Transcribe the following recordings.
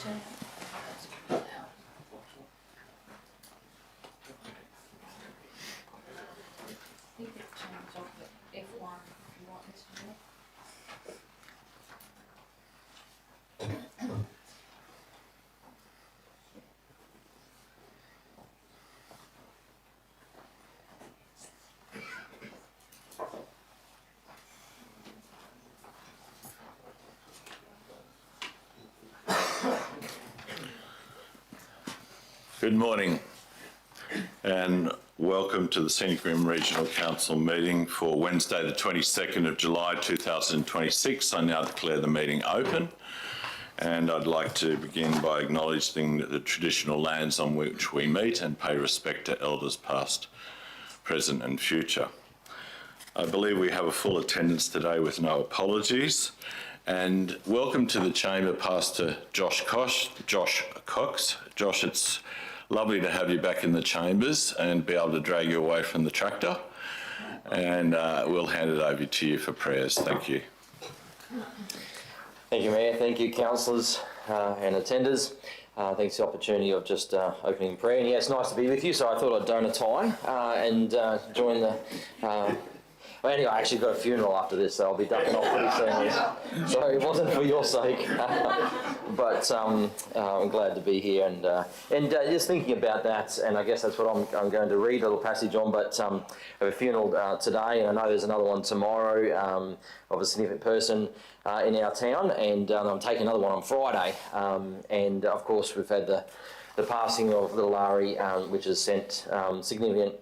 turn it? I think it turns off at F1 if you want this to do it. Good morning and welcome to the Scenic Regional Council meeting for Wednesday the 22nd of July 2026. I now declare the meeting open and I'd like to begin by acknowledging the traditional lands on which we meet and pay respect to elders past, present and future. I believe we have a full attendance today with no apologies. And welcome to the Chamber, Pastor Josh Cox. Josh, it's lovely to have you back in the chambers and be able to drag you away from the tractor. And we'll hand it over to you for prayers. Thank you. Thank you, Mayor. Thank you, councillors and attenders. Thanks for the opportunity of just opening prayer. And yeah, it's nice to be with you, so I thought I'd don a tie and join the... Well, anyway, I actually got a funeral after this, so I'll be ducking off pretty soon. So it wasn't for your sake, but I'm glad to be here and just thinking about that. And I guess that's what I'm going to read a little passage on. But I have a funeral today, and I know there's another one tomorrow of a significant person in our town, and I'm taking another one on Friday. And of course, we've had the passing of little Larry, which has sent significant.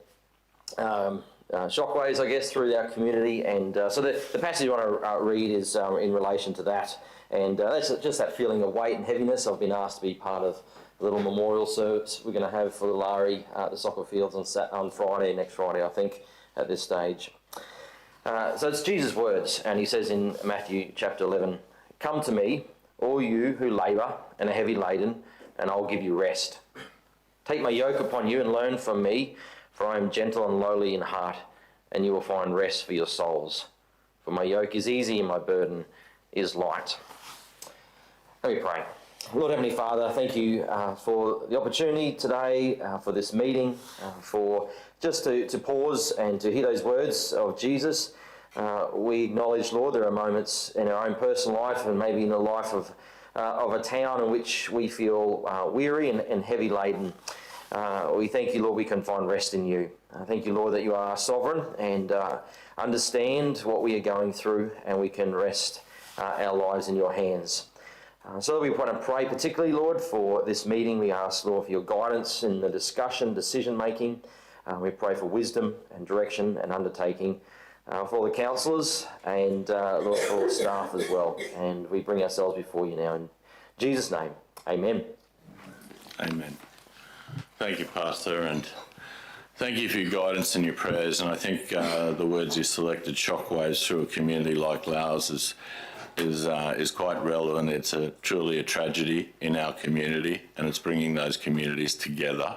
Shockwaves, I guess, through our community, and so the passage I want to read is in relation to that, and that's just that feeling of weight and heaviness. I've been asked to be part of the little memorial service we're going to have for Larry at the soccer fields on Friday, next Friday, I think, at this stage. So it's Jesus' words, and he says in Matthew chapter 11, "Come to me, all you who labour and are heavy laden, and I'll give you rest. Take my yoke upon you and learn from me, for I am gentle and lowly in heart, and you will find rest for your souls. For my yoke is easy and my burden is light." Let me pray. Lord Heavenly Father, thank you for the opportunity today, for this meeting, for just to pause and to hear those words of Jesus. We acknowledge, Lord, there are moments in our own personal life and maybe in the life of a town in which we feel weary and heavy laden. We thank you, Lord, we can find rest in you. Thank you, Lord, that you are sovereign and understand what we are going through, and we can rest our lives in your hands. So we want to pray particularly, Lord, for this meeting. We ask, Lord, for your guidance in the discussion, decision-making. We pray for wisdom and direction and undertaking for all the councillors and, Lord, for all the staff as well. And we bring ourselves before you now in Jesus' name. Amen. Amen. Thank you, Pastor, and thank you for your guidance and your prayers. And I think the words you selected, shockwaves through a community like ours, is quite relevant. It's truly a tragedy in our community, and it's bringing those communities together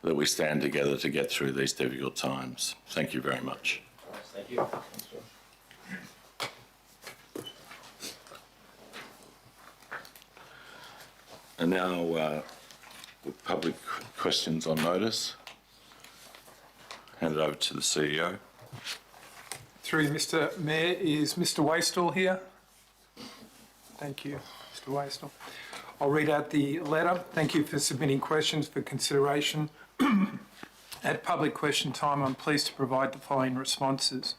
that we stand together to get through these difficult times. Thank you very much. Thank you. And now, public questions on notice. Hand it over to the CEO. Through Mr. Mayor, is Mr. Waistall here? Thank you, Mr. Waistall. I'll read out the letter. Thank you for submitting questions for consideration. At public question time, I'm pleased to provide the following responses.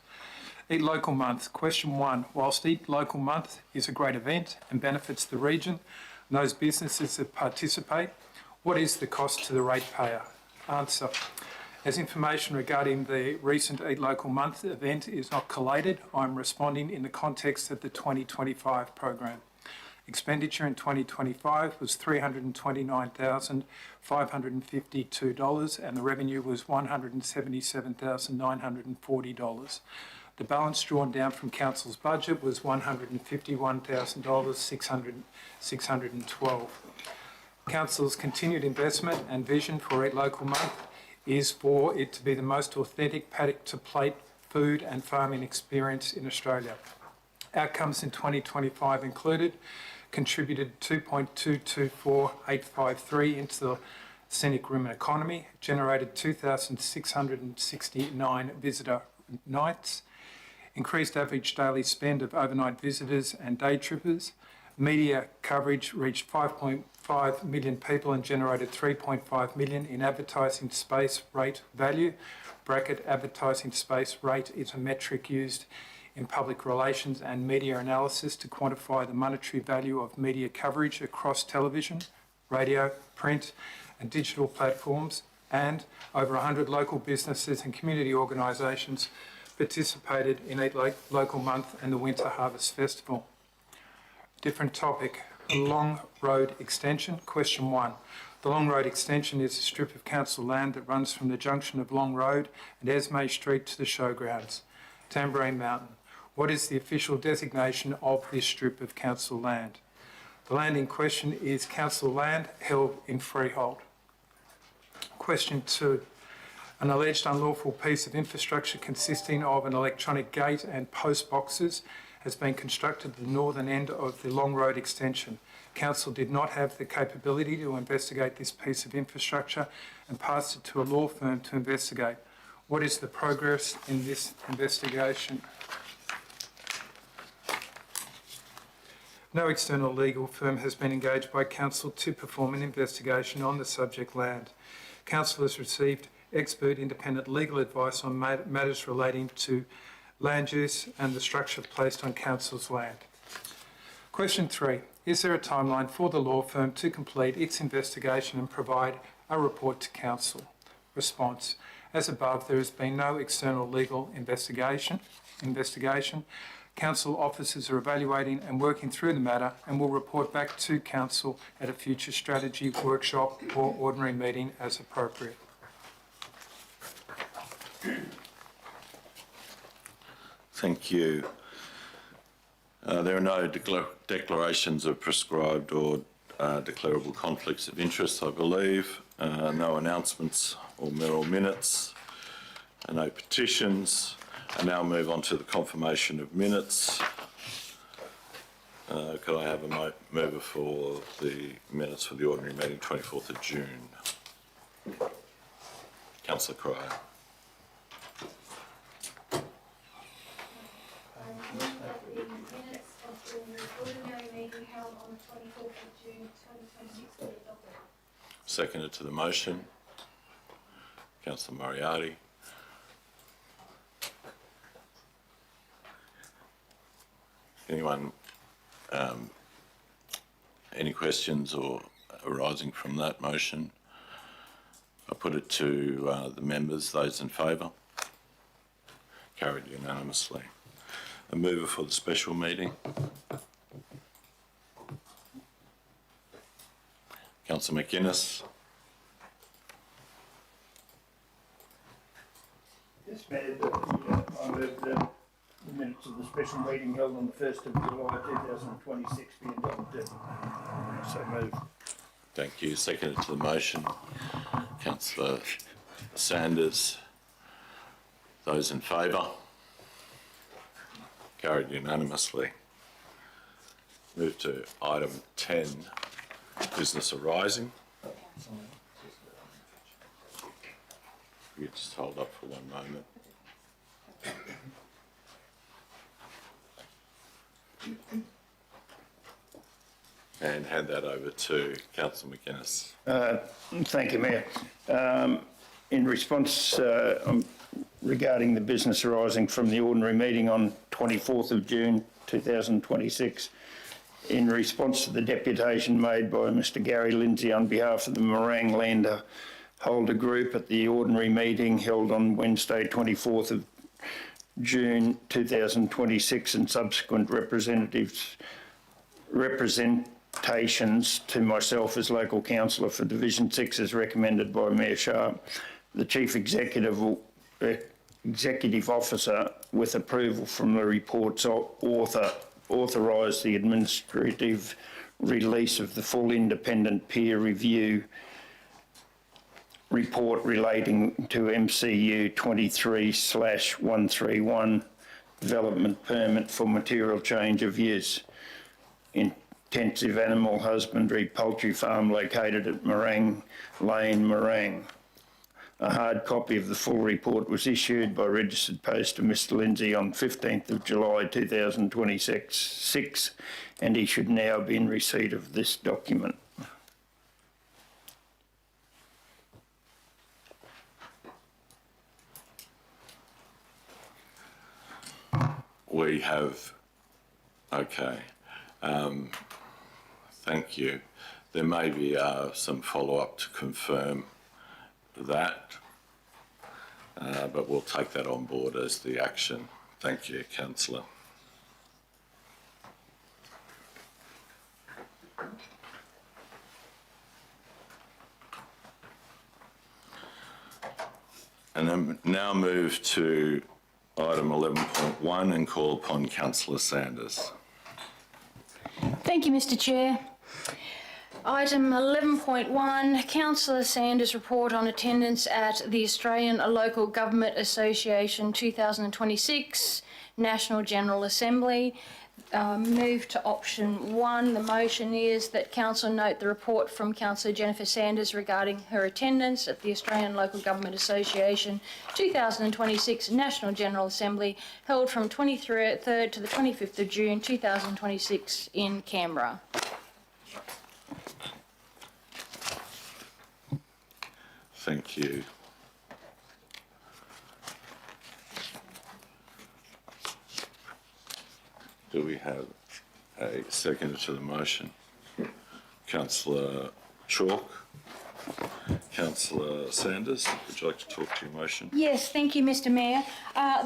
Eat Local Month. Question 1. Whilst Eat Local Month is a great event and benefits the region and those businesses that participate, what is the cost to the ratepayer? Answer. As information regarding the recent Eat Local Month event is not collated, I'm responding in the context of the 2025 program. Expenditure in 2025 was $329,552 and the revenue was $177,940. The balance drawn down from Council's budget was $151,612. Council's continued investment and vision for Eat Local Month is for it to be the most authentic paddock-to-plate food and farming experience in Australia. Outcomes in 2025 included contributed 2.224853 into the Scenic room economy, generated 2,669 visitor nights, increased average daily spend of overnight visitors and day trippers. Media coverage reached 5.5 million people and generated 3.5 million in advertising space rate value. Bracket advertising space rate is a metric used in public relations and media analysis to quantify the monetary value of media coverage across television, radio, print and digital platforms, and over 100 local businesses and community organisations participated in Eat Local Month and the Winter Harvest Festival. Different topic, Long Road Extension. Question 1. The Long Road Extension is a strip of council land that runs from the junction of Long Road and Esme Street to the showgrounds, Tambourine Mountain. What is the official designation of this strip of council land? The land in question is council land held in freehold. Question 2. An alleged unlawful piece of infrastructure consisting of an electronic gate and post boxes has been constructed at the northern end of the Long Road Extension. Council did not have the capability to investigate this piece of infrastructure and passed it to a law firm to investigate. What is the progress in this investigation? No external legal firm has been engaged by Council to perform an investigation on the subject land. Council has received expert independent legal advice on matters relating to land use and the structure placed on Council's land. Question 3. Is there a timeline for the law firm to complete its investigation and provide a report to Council? Response. As above, there has been no external legal investigation. Council officers are evaluating and working through the matter and will report back to Council at a future strategy workshop or ordinary meeting as appropriate. Thank you. There are no declarations of prescribed or declarable conflicts of interest, I believe. No announcements or minutes. No petitions. I now move on to the confirmation of minutes. Could I have a mover for the minutes for the ordinary meeting 24th of June? Councillor Cryer. Seconded to the motion. Councillor Moriarty. Anyone, any questions or arising from that motion? I put it to the members. Those in favour? Carried unanimously. A mover for the special meeting. Councillor McInnes. Yes, Mayor, I move the minutes of the special meeting held on the 1st of July 2026 be adopted. So move. Thank you. Seconded to the motion. Councillor Sanders. Those in favour? Carried unanimously. Move to item 10, business arising. You just hold up for one moment. And hand that over to Councillor McInnes. Thank you, Mayor. In response regarding the business arising from the ordinary meeting on 24th of June 2026, in response to the deputation made by Mr Gary Lindsay on behalf of the Morang Lander Holder Group at the ordinary meeting held on Wednesday 24th of June 2026 and subsequent representations to myself as local councillor for Division 6 as recommended by Mayor Sharp, the Chief Executive Officer, with approval from the report's author, authorised the administrative release of the full independent peer review report relating to MCU 23/131 development permit for material change of use intensive animal husbandry poultry farm located at Morang Lane, Morang. A hard copy of the full report was issued by registered post to Mr Lindsay on 15th of July 2026, and he should now be in receipt of this document. We have, okay, thank you. There may be some follow-up to confirm that, but we'll take that on board as the action. Thank you, Councillor. And then now move to item 11.1 and call upon Councillor Sanders. Thank you, Mr Chair. Item 11.1, Councillor Sanders' report on attendance at the Australian Local Government Association 2026 National General Assembly. Move to option 1. The motion is that Council note the report from Councillor Jennifer Sanders regarding her attendance at the Australian Local Government Association 2026 National General Assembly held from 23rd to the 25th of June 2026 in Canberra. Thank you. Do we have a seconder to the motion? Councillor Chalk. Councillor Sanders, would you like to talk to your motion? Yes, thank you, Mr Mayor.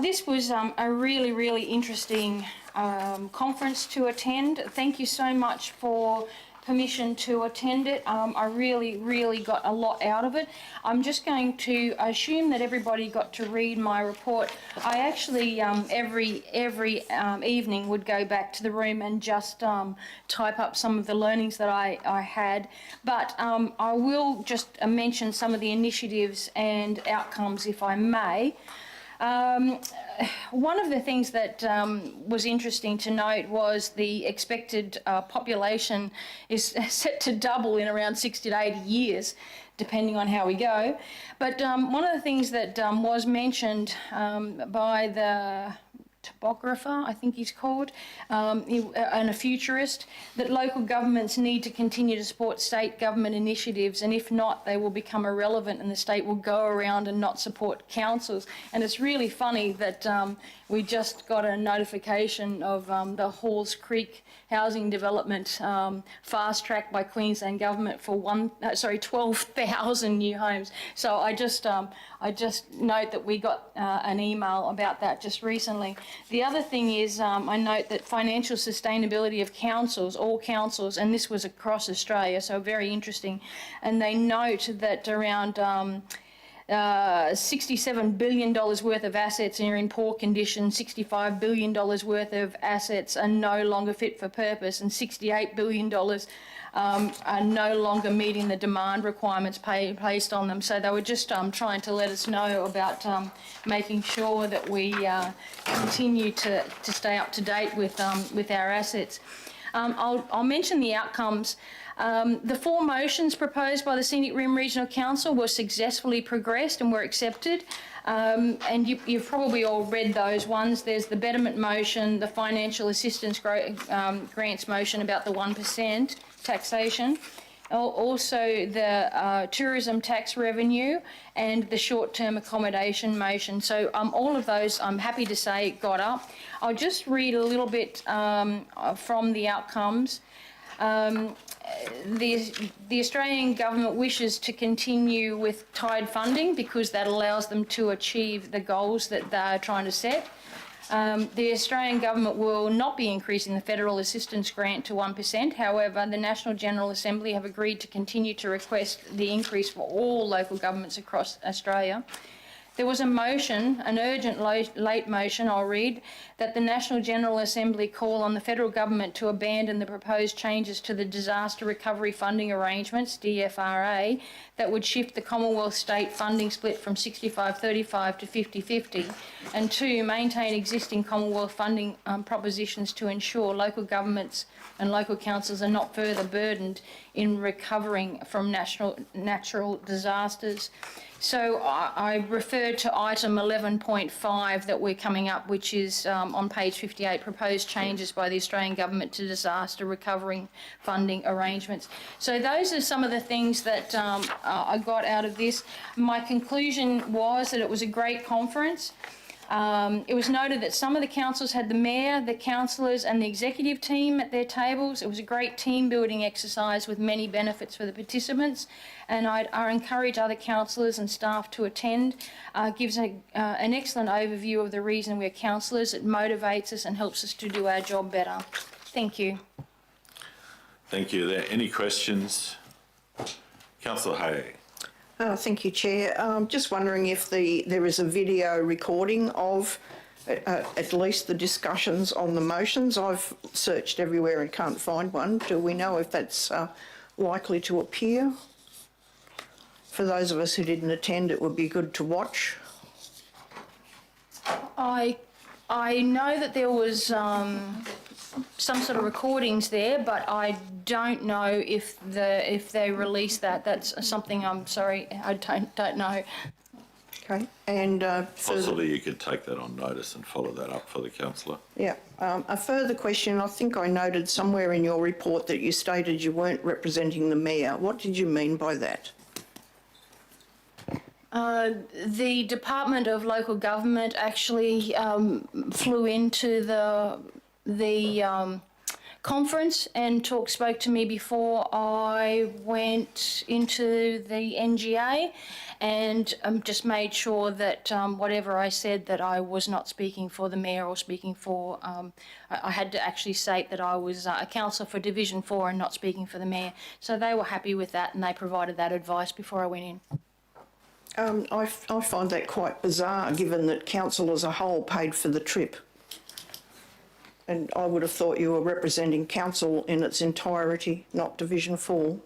This was a really interesting conference to attend. Thank you so much for permission to attend it. I really got a lot out of it. I'm just going to assume that everybody got to read my report. I actually every evening would go back to the room and just type up some of the learnings that I had, but I will just mention some of the initiatives and outcomes if I may. One of the things that was interesting to note was the expected population is set to double in around 60 to 80 years, depending on how we go. But one of the things that was mentioned by the topographer, I think he's called, and a futurist, that local governments need to continue to support state government initiatives, and if not, they will become irrelevant and the state will go around and not support councils. And it's really funny that we just got a notification of the Halls Creek housing development fast-tracked by Queensland government for 12,000 new homes. So I just note that we got an email about that just recently. The other thing is I note that financial sustainability of councils, all councils, and this was across Australia, so very interesting, and they note that around $67 billion worth of assets are in poor condition, $65 billion worth of assets are no longer fit for purpose, and $68 billion are no longer meeting the demand requirements placed on them. So they were just trying to let us know about making sure that we continue to stay up to date with our assets. I'll mention the outcomes. The 4 motions proposed by the Scenic Rim Regional Council were successfully progressed and were accepted. And you've probably all read those ones. There's the betterment motion, the financial assistance grants motion about the 1% taxation, also the tourism tax revenue, and the short-term accommodation motion. So all of those, I'm happy to say, got up. I'll just read a little bit from the outcomes. The Australian government wishes to continue with tied funding because that allows them to achieve the goals that they're trying to set. The Australian government will not be increasing the federal assistance grant to 1%. However, the National General Assembly have agreed to continue to request the increase for all local governments across Australia. there was a motion, an urgent late motion, I'll read, that the National General Assembly call on the federal government to abandon the proposed changes to the Disaster Recovery Funding Arrangements, DFRA, that would shift the Commonwealth state funding split from 65-35 to 50-50, and 2, maintain existing Commonwealth funding propositions to ensure local governments and local councils are not further burdened in recovering from natural disasters. So I refer to item 11.5 that we're coming up, which is on page 58, proposed changes by the Australian Government to disaster recovery funding arrangements. So those are some of the things that I got out of this. My conclusion was that it was a great conference. It was noted that some of the councils had the mayor, the councillors and the executive team at their tables. It was a great team building exercise with many benefits for the participants, and I encourage other councillors and staff to attend. Gives an excellent overview of the reason we're councillors. It motivates us and helps us to do our job better. Thank you. Thank you. Are there any questions? Councillor Hay. Thank you, Chair. Just wondering if there is a video recording of at least the discussions on the motions. I've searched everywhere and can't find one. Do we know if that's likely to appear? For those of us who didn't attend, it would be good to watch. I know that there was some sort of recordings there, but I don't know if they released that. That's something I'm sorry, I don't know. Okay, and Possibly you could take that on notice and follow that up for the councillor. yeah, a further question. I think I noted somewhere in your report that you stated you weren't representing the mayor. What did you mean by that? The Department of Local Government actually flew into the conference and spoke to me before I went into the NGA, and just made sure that whatever I said, that I was not speaking for the mayor or speaking for, I had to actually state that I was a councillor for Division 4 and not speaking for the mayor. So they were happy with that, and they provided that advice before I went in. I find that quite bizarre, given that council as a whole paid for the trip. And I would have thought you were representing council in its entirety, not Division 4.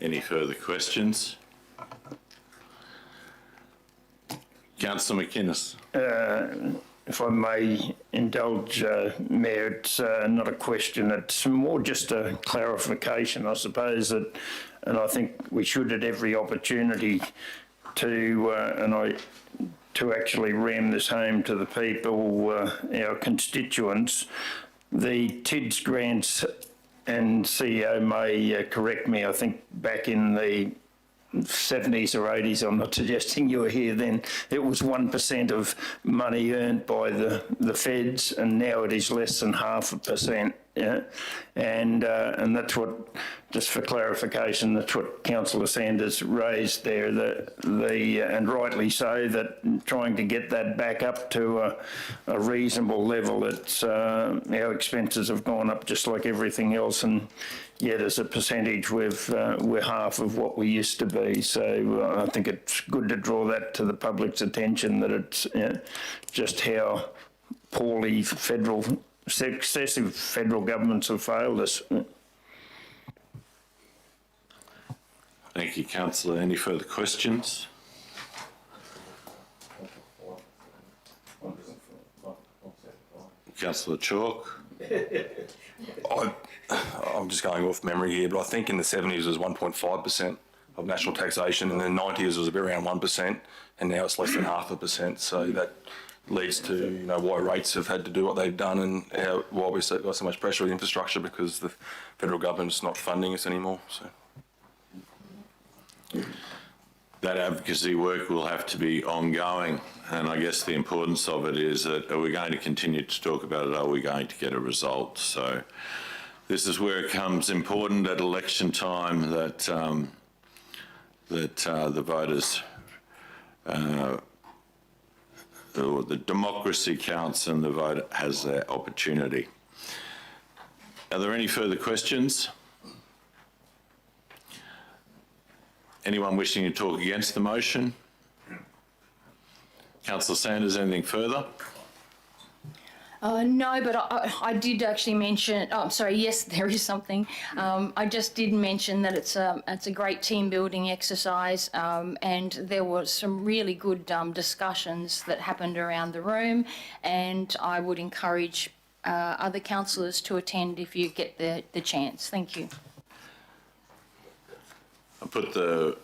Any further questions? Councillor McInnes. If I may indulge, Mayor, it's not a question, it's more just a clarification, I suppose, and I think we should at every opportunity to actually ram this home to the people, our constituents. The TIDS grants, and CEO may correct me, I think back in the 70s or 80s, I'm not suggesting you were here then, it was 1% of money earned by the feds, and now it is less than 0.5%. Yeah, and that's what, just for clarification, that's what Councillor Sanders raised there. And rightly so, that trying to get that back up to a reasonable level. It's our expenses have gone up just like everything else, and yet as a percentage we're half of what we used to be. So I think it's good to draw that to the public's attention, that it's just how poorly successive federal governments have failed us. Thank you, councillor. Any further questions? Councillor Chalk. I'm just going off memory here, but I think in the 70s it was 1.5% of national taxation, and in the 90s it was around 1%, and now it's less than 0.5%. So that leads to why rates have had to do what they've done, and why we've got so much pressure with infrastructure, because the federal government's not funding us anymore. So that advocacy work will have to be ongoing, and I guess the importance of it is that, are we going to continue to talk about it? Are we going to get a result? So this is where it becomes important at election time that the voters, the democracy counts and the vote has their opportunity. Are there any further questions? Anyone wishing to talk against the motion? Councillor Sanders, anything further? No, but I did actually mention, oh, I'm sorry, yes, there is something. I just did mention that it's a great team building exercise, and there were some really good discussions that happened around the room, and I would encourage other councillors to attend if you get the chance. Thank you. I put the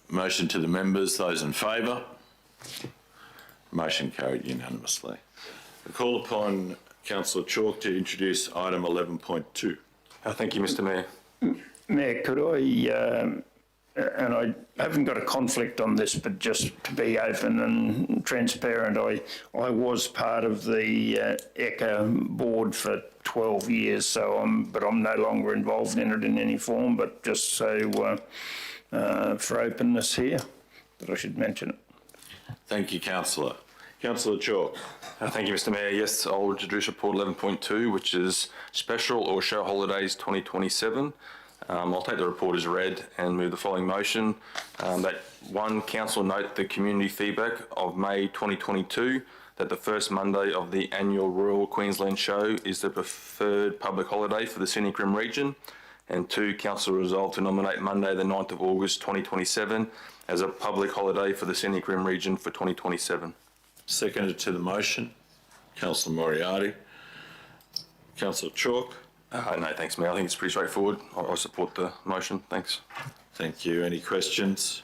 motion to the members. Those in favour? Motion carried unanimously. I call upon Councillor Chalk to introduce item 11.2. Thank you, Mr Mayor. Mayor, could I, and I haven't got a conflict on this, but just to be open and transparent, I was part of the ECA board for 12 years, so I'm no longer involved in it in any form, but just so for openness here, that I should mention it. Thank you, Councillor. Councillor Chalk. Thank you, Mr Mayor. Yes, I'll introduce report 11.2, which is special or show holidays 2027. I'll take the report as read and move the following motion. That one, council note the community feedback of May 2022 that the first Monday of the annual Royal Queensland Show is the preferred public holiday for the Scenic Rim region. And two, council resolved to nominate Monday the 9th of August 2027 as a public holiday for the Scenic Rim region for 2027. Seconded to the motion. Councillor Moriarty. Councillor Chalk. No, thanks, Mayor. I think it's pretty straightforward. I support the motion. Thanks. Thank you. Any questions?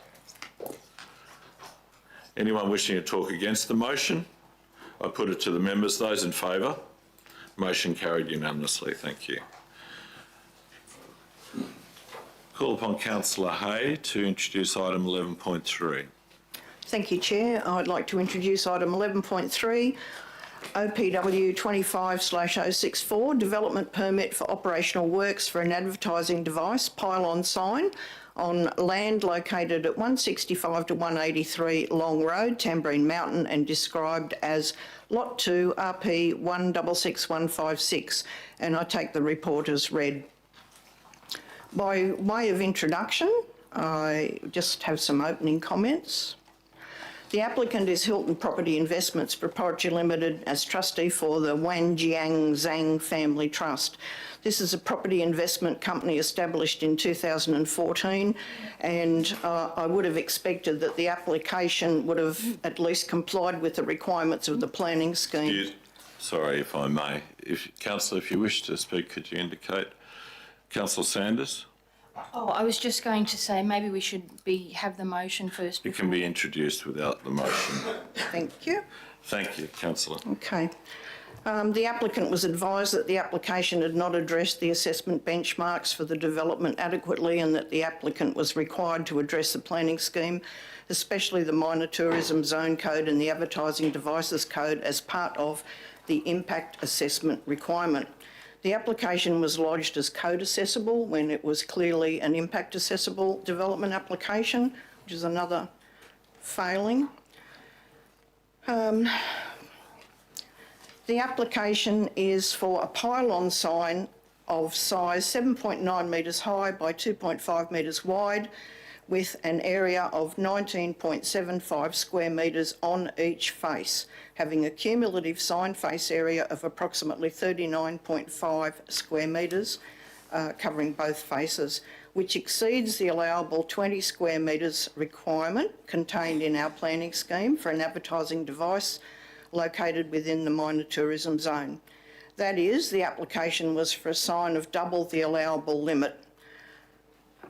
Anyone wishing to talk against the motion? I put it to the members. Those in favour? Motion carried unanimously. Thank you. Call upon Councillor Hay to introduce item 11.3. Thank you, Chair. I'd like to introduce item 11.3, OPW 25/064, development permit for operational works for an advertising device pylon sign on land located at 165 to 183 Long Road, Tamborine Mountain, and described as Lot 2, RP 166156. And I take the report as read. By way of introduction, I just have some opening comments. The applicant is Hilton Property Investments Proprietary Limited as trustee for the Wanjiang Zhang Family Trust. This is a property investment company established in 2014, and I would have expected that the application would have at least complied with the requirements of the planning scheme. Sorry, if I may. Councillor, if you wish to speak, could you indicate? Councillor Sanders? Oh, I was just going to say maybe we should have the motion first. It can be introduced without the motion. Thank you. Thank you, Councillor. Okay. The applicant was advised that the application had not addressed the assessment benchmarks for the development adequately, and that the applicant was required to address the planning scheme, especially the minor tourism zone code and the advertising devices code, as part of the impact assessment requirement. The application was lodged as code accessible when it was clearly an impact accessible development application, which is another failing. The application is for a pylon sign of size 7.9 metres high by 2.5 metres wide, with an area of 19.75 square metres on each face, having a cumulative sign face area of approximately 39.5 square metres, covering both faces, which exceeds the allowable 20 square metres requirement contained in our planning scheme for an advertising device located within the minor tourism zone. That is, the application was for a sign of double the allowable limit.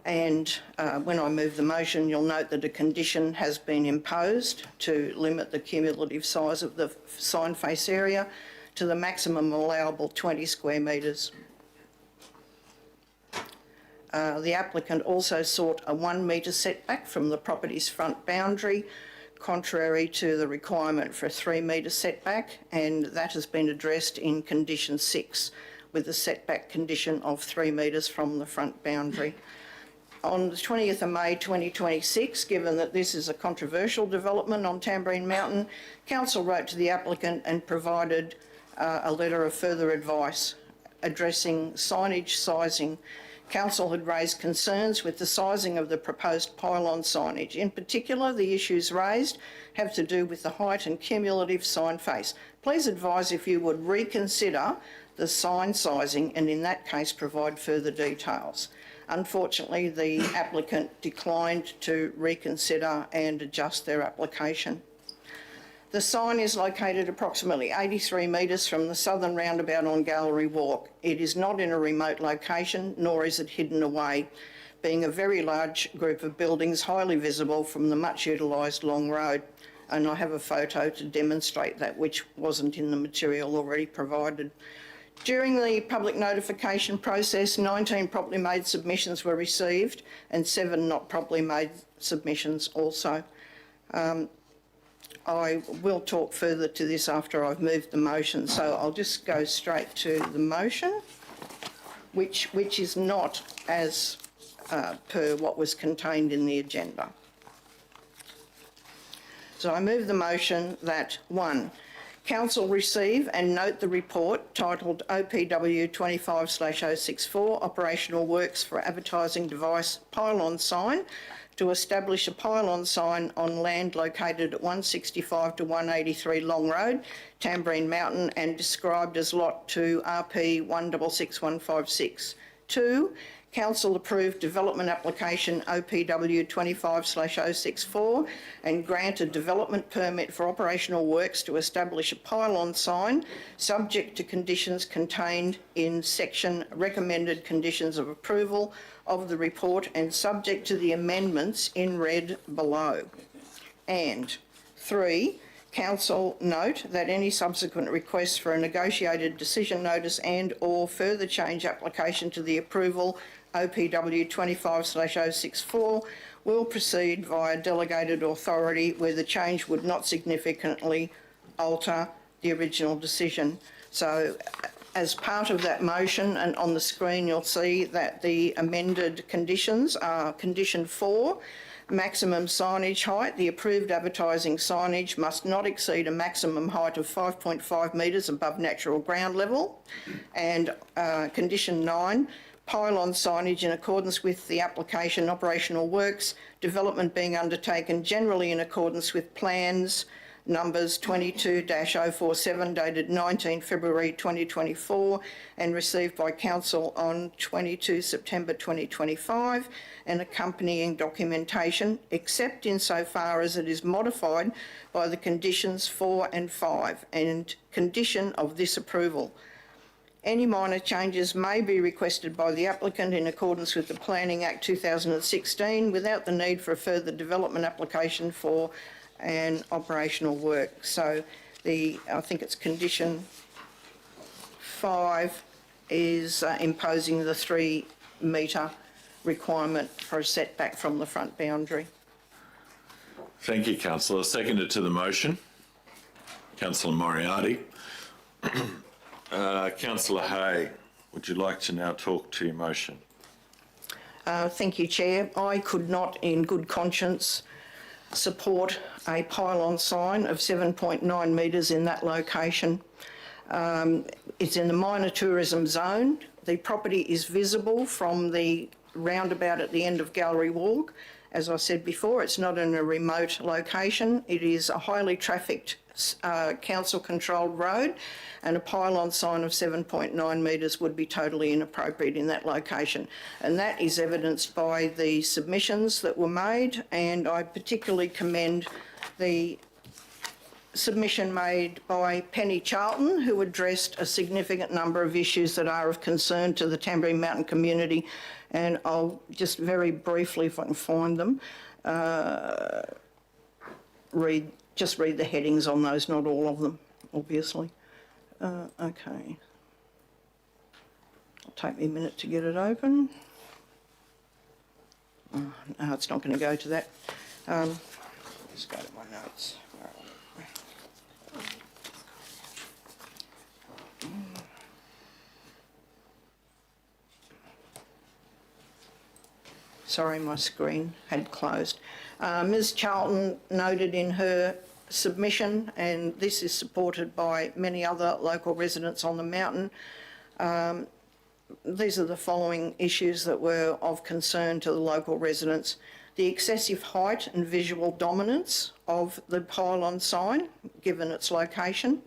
And when I move the motion, you'll note that a condition has been imposed to limit the cumulative size of the sign face area to the maximum allowable 20 square metres. The applicant also sought a 1 metre setback from the property's front boundary, contrary to the requirement for a 3 metre setback, and that has been addressed in condition 6 with a setback condition of 3 metres from the front boundary. On the 20th of May 2026, given that this is a controversial development on Tamborine Mountain, Council wrote to the applicant and provided a letter of further advice addressing signage sizing, Council had raised concerns with the sizing of the proposed pylon signage. In particular, the issues raised have to do with the height and cumulative sign face. Please advise if you would reconsider the sign sizing and in that case provide further details. Unfortunately, the applicant declined to reconsider and adjust their application. The sign is located approximately 83 metres from the southern roundabout on Gallery Walk. It is not in a remote location, nor is it hidden away, being a very large group of buildings highly visible from the much utilised Long Road. And I have a photo to demonstrate that, which wasn't in the material already provided. During the public notification process, 19 properly made submissions were received and 7 not properly made submissions also. I will talk further to this after I've moved the motion, so I'll just go straight to the motion, which is not as per what was contained in the agenda. So I move the motion that 1, Council receive and note the report titled OPW 25/064 Operational Works for Advertising Device Pylon Sign to establish a pylon sign on land located at 165 to 183 Long Road, Tamborine Mountain, and described as Lot 2 RP 166156. 2, Council approved development application OPW 25/064 and granted development permit for operational works to establish a pylon sign subject to conditions contained in section recommended conditions of approval of the report and subject to the amendments in red below. And 3, Council note that any subsequent requests for a negotiated decision notice and or further change application to the approval OPW 25/064 will proceed via delegated authority where the change would not significantly alter the original decision. So as part of that motion, and on the screen you'll see that the amended conditions are condition 4, maximum signage height. The approved advertising signage must not exceed a maximum height of 5.5 metres above natural ground level. And condition 9, pylon signage in accordance with the application operational works, development being undertaken generally in accordance with plans numbers 22-047 dated 19 February 2024 and received by Council on 22 September 2025 and accompanying documentation, except insofar as it is modified by the conditions 4 and 5 and condition of this approval. Any minor changes may be requested by the applicant in accordance with the Planning Act 2016 without the need for a further development application for an operational work. So I think it's condition 5 is imposing the 3 metre requirement for a setback from the front boundary. Thank you, Councillor. Seconded to the motion. Councillor Moriarty. Councillor Hay, would you like to now talk to your motion? Thank you, Chair. I could not in good conscience support a pylon sign of 7.9 metres in that location. It's in the minor tourism zone. The property is visible from the roundabout at the end of Gallery Walk. As I said before, it's not in a remote location. It is a highly trafficked council-controlled road, and a pylon sign of 7.9 metres would be totally inappropriate in that location. And that is evidenced by the submissions that were made, and I particularly commend the submission made by Penny Charlton, who addressed a significant number of issues that are of concern to the Tamborine Mountain community. And I'll just very briefly, if I can find them, read the headings on those, not all of them, obviously. Okay. It'll take me a minute to get it open. Oh, no, it's not going to go to that. Let's go to my notes. Sorry, my screen had closed. Ms Charlton noted in her submission, and this is supported by many other local residents on the mountain, these are the following issues that were of concern to the local residents. The excessive height and visual dominance of the pylon sign, given its location.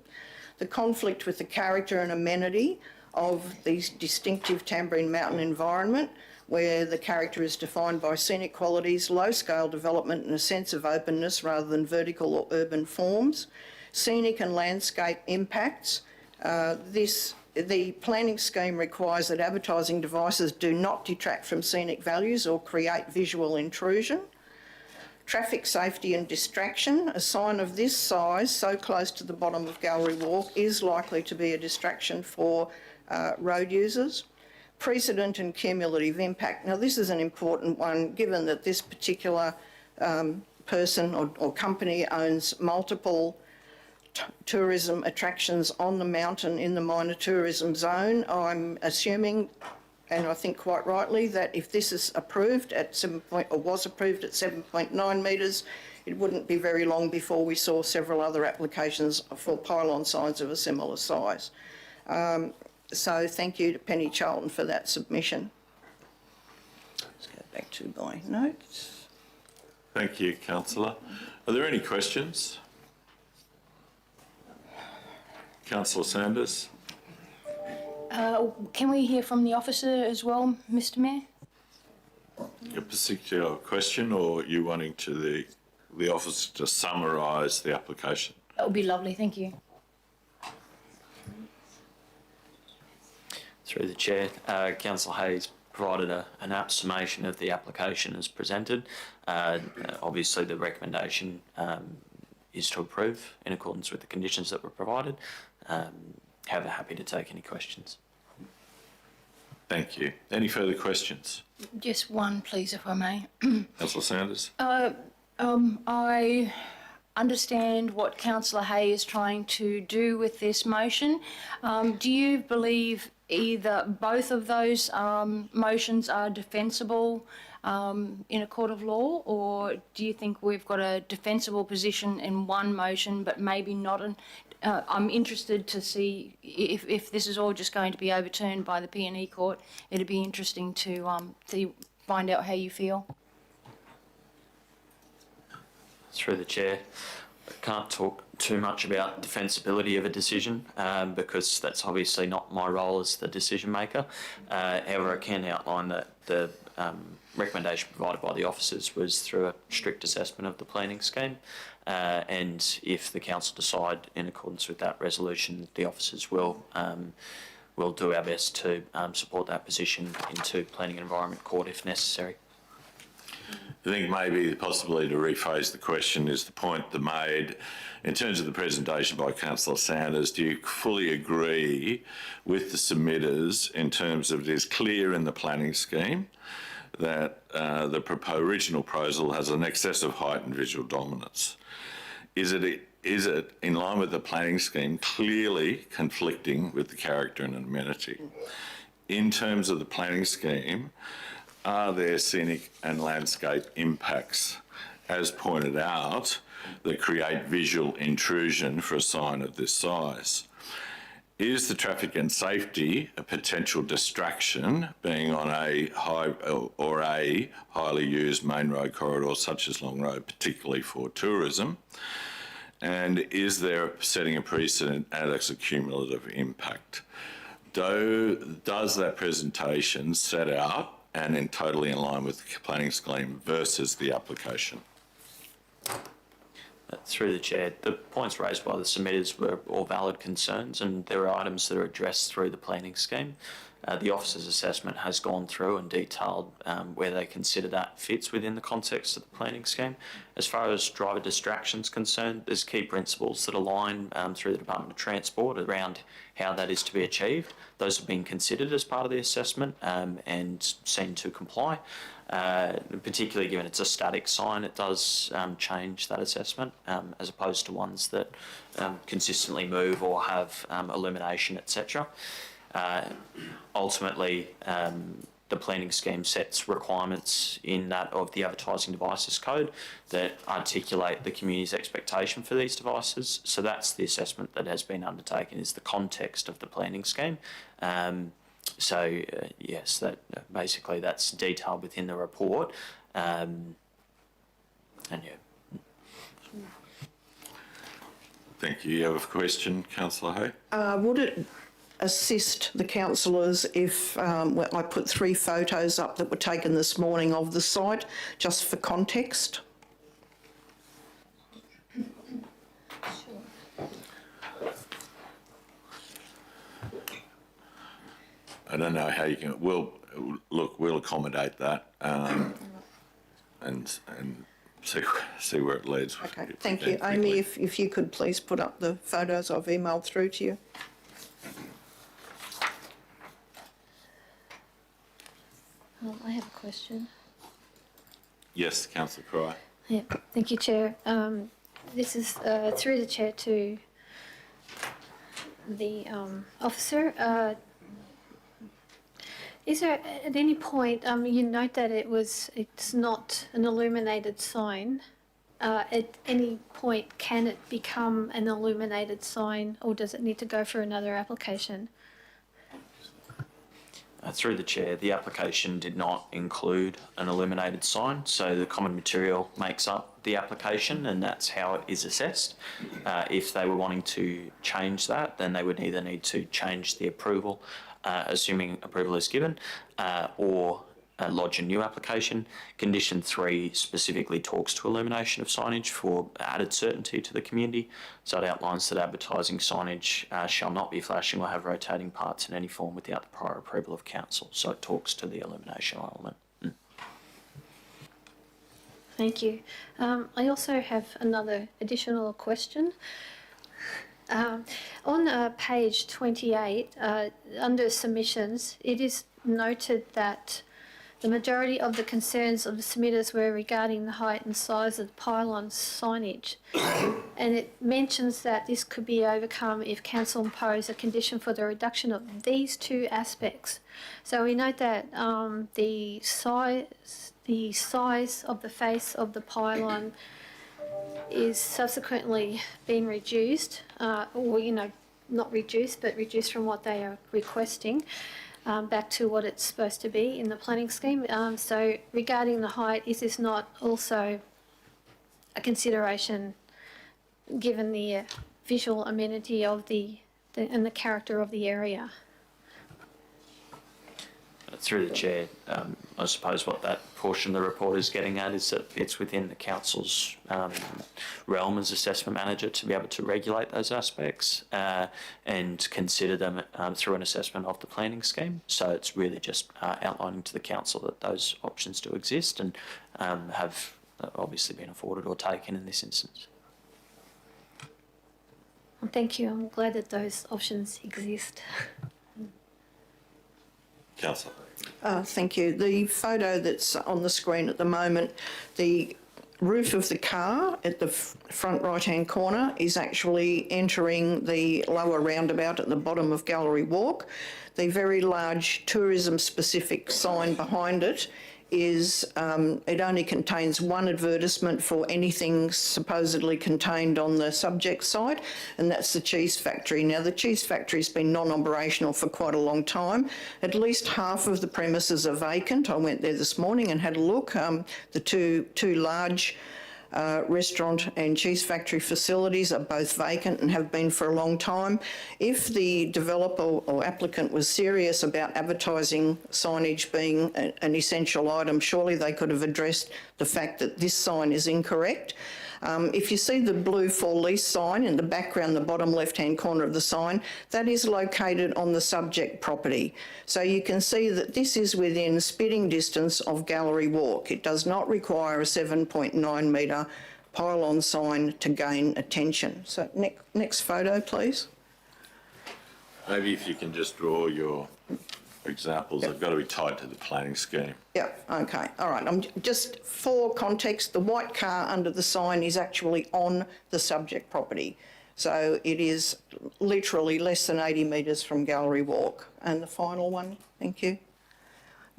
The conflict with the character and amenity of the distinctive Tamborine Mountain environment, where the character is defined by scenic qualities, low-scale development and a sense of openness rather than vertical or urban forms. Scenic and landscape impacts. The planning scheme requires that advertising devices do not detract from scenic values or create visual intrusion. Traffic safety and distraction. A sign of this size, so close to the bottom of Gallery Walk, is likely to be a distraction for road users. Precedent and cumulative impact. Now, this is an important one, given that this particular person or company owns multiple tourism attractions on the mountain in the minor tourism zone. I'm assuming, and I think quite rightly, that if this is approved at was approved at 7.9 metres, it wouldn't be very long before we saw several other applications for pylon signs of a similar size. So thank you to Penny Charlton for that submission. Let's go back to my notes. Thank you, councillor. Are there any questions? Councillor Sanders. Can we hear from the officer as well, Mr Mayor? A particular question, or you wanting to the officer to summarise the application? That would be lovely, thank you. Through the chair, Councillor Hayes provided an apt summation of the application as presented. Obviously, the recommendation is to approve in accordance with the conditions that were provided. However, happy to take any questions. Thank you. Any further questions? Just one, please, if I may. Councillor Sanders. I understand what Councillor Hay is trying to do with this motion. Do you believe either both of those motions are defensible in a court of law, or do you think we've got a defensible position in one motion but maybe not an... I'm interested to see if this is all just going to be overturned by the P&E court. It'd be interesting to find out how you feel. Through the chair, I can't talk too much about defensibility of a decision because that's obviously not my role as the decision maker. However, I can outline that the recommendation provided by the officers was through a strict assessment of the planning scheme, and if the council decide in accordance with that resolution, the officers will do our best to support that position into Planning and Environment Court if necessary. I think maybe possibly to rephrase the question is the point that made in terms of the presentation by Councillor Sanders. Do you fully agree with the submitters in terms of it is clear in the planning scheme that the original proposal has an excessive height and visual dominance? Is it in line with the planning scheme clearly conflicting with the character and amenity? In terms of the planning scheme, are there scenic and landscape impacts, as pointed out, that create visual intrusion for a sign of this size? Is the traffic and safety a potential distraction being on a highly used main road corridor such as Long Road, particularly for tourism? And is there setting a precedent as a cumulative impact? Does that presentation set out and totally in line with the planning scheme versus the application? Through the chair, the points raised by the submitters were all valid concerns, and there are items that are addressed through the planning scheme. The officer's assessment has gone through and detailed where they consider that fits within the context of the planning scheme. As far as driver distraction is concerned, there's key principles that align through the Department of Transport around how that is to be achieved. Those have been considered as part of the assessment and seen to comply. Particularly given it's a static sign, it does change that assessment as opposed to ones that consistently move or have illumination, etc. Ultimately, the planning scheme sets requirements in that of the advertising devices code that articulate the community's expectation for these devices. So that's the assessment that has been undertaken, is the context of the planning scheme. Yes, that basically that's detailed within the report, and yeah. Thank you. You have a question, Councillor Hay? Would it assist the councillors if well, I put 3 photos up that were taken this morning of the site, just for context? I don't know how you can, we'll accommodate that, and see where it leads. Okay, if we thank can you. Amy, quickly. if you could please put up the photos I've emailed through to you. I have a question. Yes, Councillor Cry. Yeah, thank you, Chair. This is through the Chair to the officer. Is there at any point, you note that it's not an illuminated sign. At any point, can it become an illuminated sign, or does it need to go for another application? Through the chair, the application did not include an illuminated sign, so the common material makes up the application, and that's how it is assessed. If they were wanting to change that, then they would either need to change the approval, assuming approval is given, or lodge a new application. Condition 3 specifically talks to illumination of signage for added certainty to the community. So it outlines that advertising signage shall not be flashing or have rotating parts in any form without the prior approval of council. So it talks to the illumination element. Thank you. I also have another additional question. On page 28, under submissions, it is noted that the majority of the concerns of the submitters were regarding the height and size of the pylon signage. And it mentions that this could be overcome if council imposed a condition for the reduction of these 2 aspects. So we note that the size of the face of the pylon is subsequently being reduced, or not reduced, but reduced from what they are requesting. Back to what it's supposed to be in the planning scheme. So regarding the height, is this not also a consideration given the visual amenity of and the character of the area? Through the chair, I suppose what that portion of the report is getting at is that it's within the council's realm as assessment manager to be able to regulate those aspects and consider them through an assessment of the planning scheme. So it's really just outlining to the council that those options do exist and have obviously been afforded or taken in this instance. Well, thank you. I'm glad that those options exist. Councillor. Thank you. The photo that's on the screen at the moment, the roof of the car at the front right-hand corner is actually entering the lower roundabout at the bottom of Gallery Walk. The very large tourism-specific sign behind it is, it only contains 1 advertisement for anything supposedly contained on the subject site, and that's the cheese factory. Now, the cheese factory's been non-operational for quite a long time. At least half of the premises are vacant. I went there this morning and had a look. The two large restaurant and cheese factory facilities are both vacant and have been for a long time. If the developer or applicant was serious about advertising signage being an essential item, surely they could have addressed the fact that this sign is incorrect. If you see the blue for lease sign in the background, the bottom left-hand corner of the sign, that is located on the subject property. So you can see that this is within spitting distance of Gallery Walk. It does not require a 7.9 metre pylon sign to gain attention. So next photo, please. Maybe if you can just draw your examples, they've got to be tied to the planning scheme. Yeah, okay, all right. Just for context, the white car under the sign is actually on the subject property. So it is literally less than 80 metres from Gallery Walk. And the final one, thank you.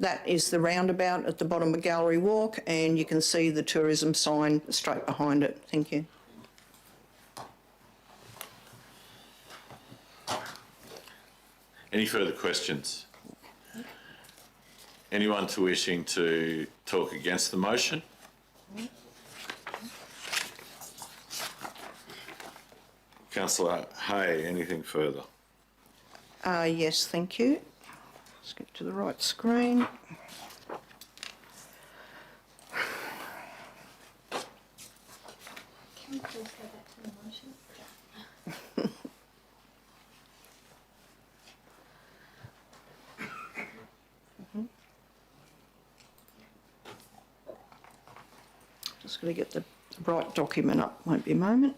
That is the roundabout at the bottom of Gallery Walk, and you can see the tourism sign straight behind it. Thank you. Any further questions? Anyone wishing to talk against the motion? Councillor Hay, anything further? Yes, thank you. Let's get to the right screen. Can we please go back to the motion? Just going to get the right document up, won't be a moment.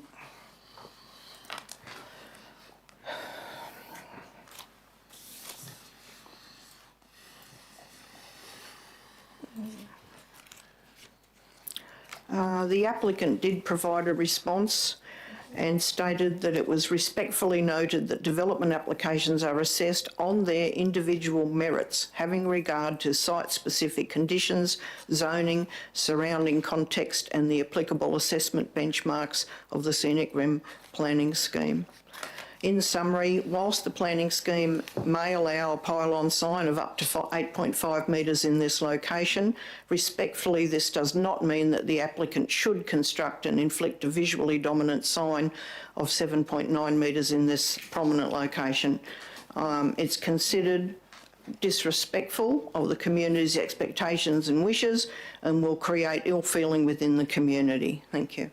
The applicant did provide a response and stated that it was respectfully noted that development applications are assessed on their individual merits, having regard to site-specific conditions, zoning, surrounding context and the applicable assessment benchmarks of the Scenic Rim planning scheme. In summary, whilst the planning scheme may allow a pylon sign of up to 8.5 metres in this location, respectfully this does not mean that the applicant should construct and inflict a visually dominant sign of 7.9 metres in this prominent location. It's considered disrespectful of the community's expectations and wishes and will create ill feeling within the community. Thank you.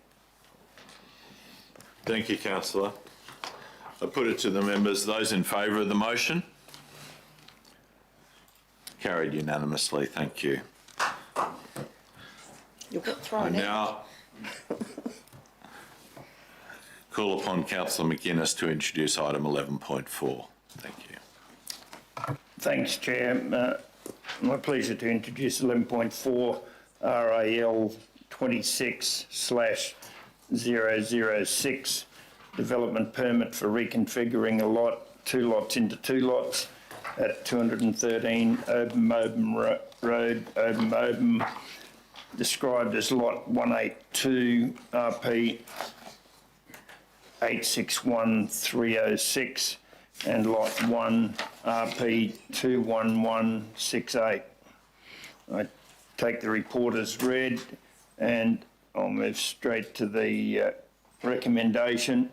Thank you, councillor. I put it to the members. Those in favour of the motion? Carried unanimously. Thank you. You'll get I thrown out. now call upon councillor McInnes to introduce item 11.4. Thank you. Thanks, Chair. My pleasure to introduce 11.4 RAL 26/006 development permit for reconfiguring a lot, 2 lots into 2 lots at 213 Oban Road, Oban, described as lot 182 RP 861306 and lot 1 RP 21168. I take the report as read and I'll move straight to the recommendation.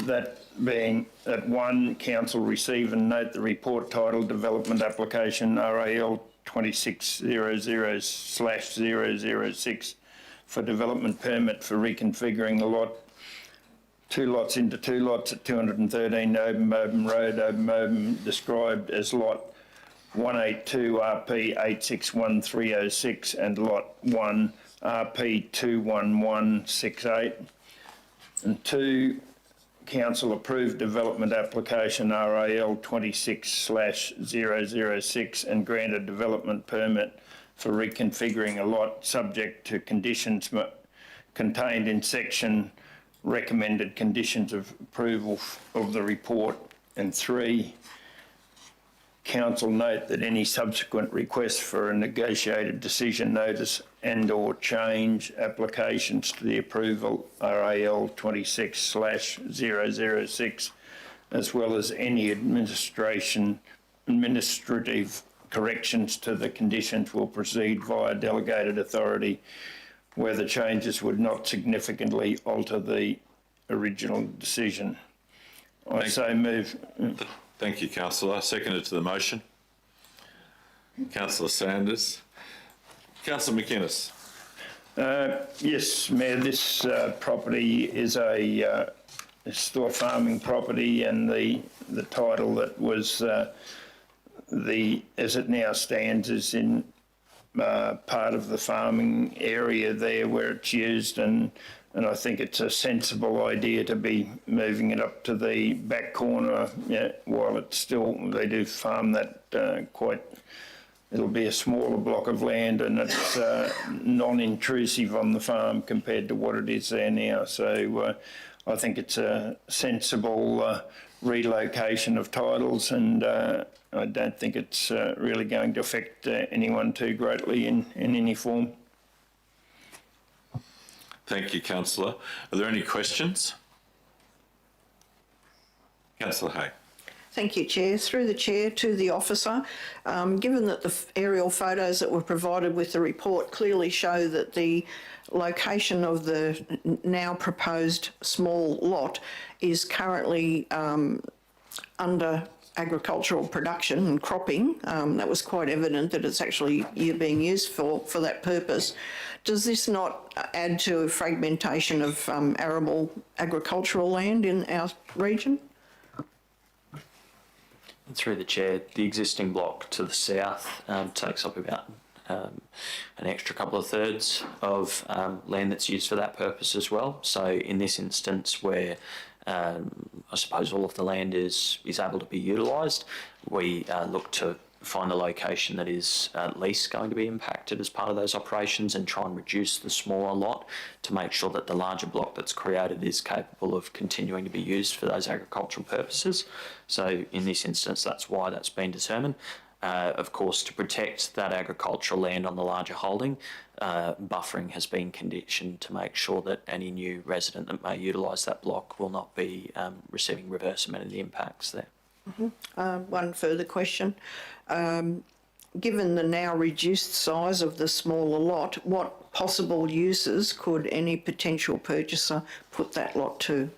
That being that 1, council receive and note the report titled Development Application RAL 2600/006 for development permit for reconfiguring the lot, 2 lots into 2 lots at 213 Oban Road, Oban, described as lot 182 RP 861306 and lot 1 RP 21168. And 2, council approved development application RAL 26/006 and granted development permit for reconfiguring a lot subject to conditions contained in section recommended conditions of approval of the report. And 3, council note that any subsequent request for a negotiated decision notice and or change applications to the approval RAL 26/006, as well as any administrative corrections to the conditions will proceed via delegated authority where the changes would not significantly alter the original decision. I so move. Thank you, councillor. Seconded to the motion. Councillor Sanders. Councillor McInnes. Yes, Mayor, this property is it's still a farming property, and the title that was as it now stands is in part of the farming area there where it's used, and I think it's a sensible idea to be moving it up to the back corner, while it's still, they do farm that quite. It'll be a smaller block of land and it's non-intrusive on the farm compared to what it is there now. So I think it's a sensible relocation of titles, and I don't think it's really going to affect anyone too greatly in any form. Thank you, councillor. Are there any questions? Councillor Hay. Thank you, Chair. Through the Chair to the officer, given that the aerial photos that were provided with the report clearly show that the location of the now proposed small lot is currently under agricultural production and cropping, that was quite evident that it's actually being used for that purpose. Does this not add to fragmentation of arable agricultural land in our region? Through the chair, the existing block to the south takes up about an extra couple of thirds of land that's used for that purpose as well. So in this instance where I suppose all of the land is able to be utilised, we look to find a location that is at least going to be impacted as part of those operations and try and reduce the smaller lot to make sure that the larger block that's created is capable of continuing to be used for those agricultural purposes. So in this instance, that's why that's been determined. Of course, to protect that agricultural land on the larger holding, buffering has been conditioned to make sure that any new resident that may utilise that block will not be receiving reverse amenity impacts there. One further question. Given the now reduced size of the smaller lot, what possible uses could any potential purchaser put that lot to?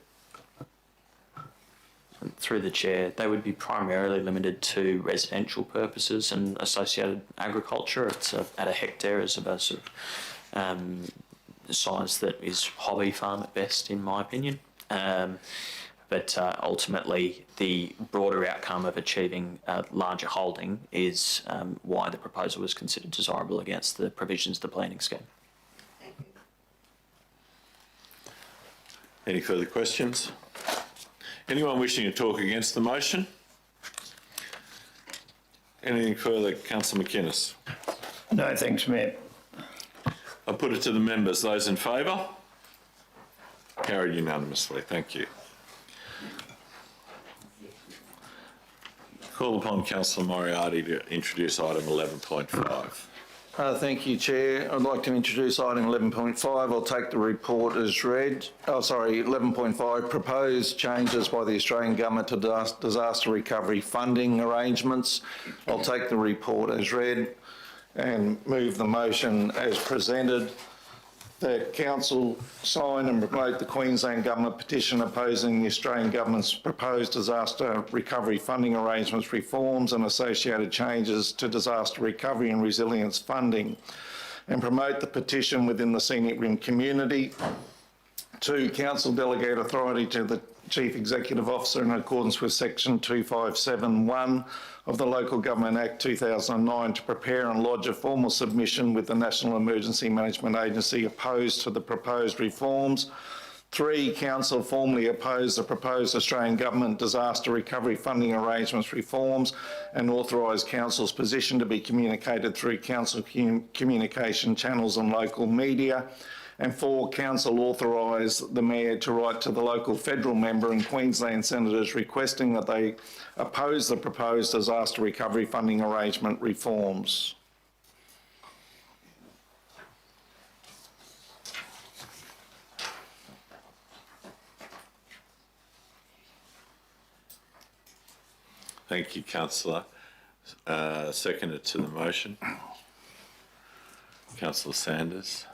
Through the chair, they would be primarily limited to residential purposes and associated agriculture. It's at a hectare is about sort of size that is hobby farm at best, in my opinion. But ultimately, the broader outcome of achieving a larger holding is why the proposal was considered desirable against the provisions of the planning scheme. Any further questions? Anyone wishing to talk against the motion? Anything further, Councillor McInnes? No, thanks, Mayor. I put it to the members. Those in favour? Carried unanimously. Thank you. Call upon Councillor Moriarty to introduce item 11.5. Thank you, Chair. I'd like to introduce item 11.5. I'll take the report as read. 11.5, proposed changes by the Australian Government to disaster recovery funding arrangements. I'll take the report as read and move the motion as presented, that Council sign and promote the Queensland Government petition opposing the Australian Government's proposed disaster recovery funding arrangements reforms and associated changes to disaster recovery and resilience funding, and promote the petition within the Scenic Rim community. 2, Council delegate authority to the Chief Executive Officer in accordance with Section 2571 of the Local Government Act 2009 to prepare and lodge a formal submission with the National Emergency Management Agency opposed to the proposed reforms. 3, Council formally oppose the proposed Australian Government disaster recovery funding arrangements reforms and authorise Council's position to be communicated through Council communication channels and local media. And 4, Council authorise the Mayor to write to the local federal member and Queensland senators requesting that they oppose the proposed disaster recovery funding arrangement reforms. Thank you, Councillor. Seconded to the motion. Councillor Sanders.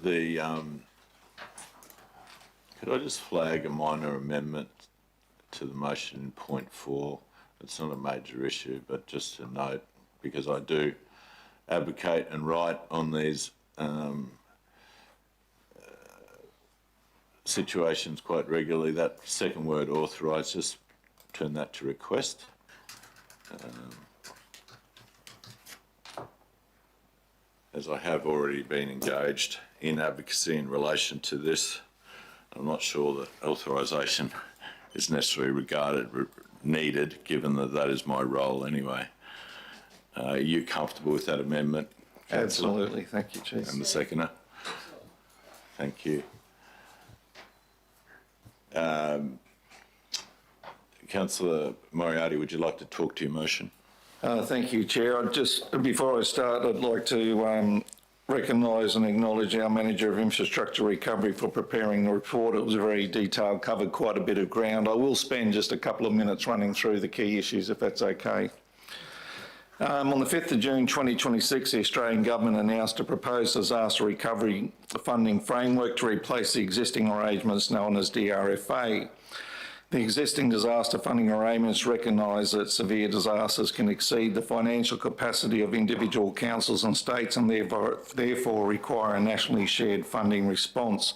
Could I just flag a minor amendment to the motion in point 4? It's not a major issue, but just to note, because I do advocate and write on these situations quite regularly. That second word, authorise, just turn that to request. As I have already been engaged in advocacy in relation to this, I'm not sure that authorisation is necessarily needed, given that that is my role anyway. Are you comfortable with that amendment, Councillor? Absolutely. Thank you, Chief. And the seconder? Thank you. Councillor Moriarty, would you like to talk to your motion? Thank you, Chair. Before I start, I'd like to recognise and acknowledge our Manager of Infrastructure Recovery for preparing the report. It was very detailed, covered quite a bit of ground. I will spend just a couple of minutes running through the key issues, if that's okay. On the 5th of June 2026, the Australian Government announced a proposed disaster recovery funding framework to replace the existing arrangements known as DRFA. The existing disaster funding arrangements recognise that severe disasters can exceed the financial capacity of individual councils and states and therefore require a nationally shared funding response.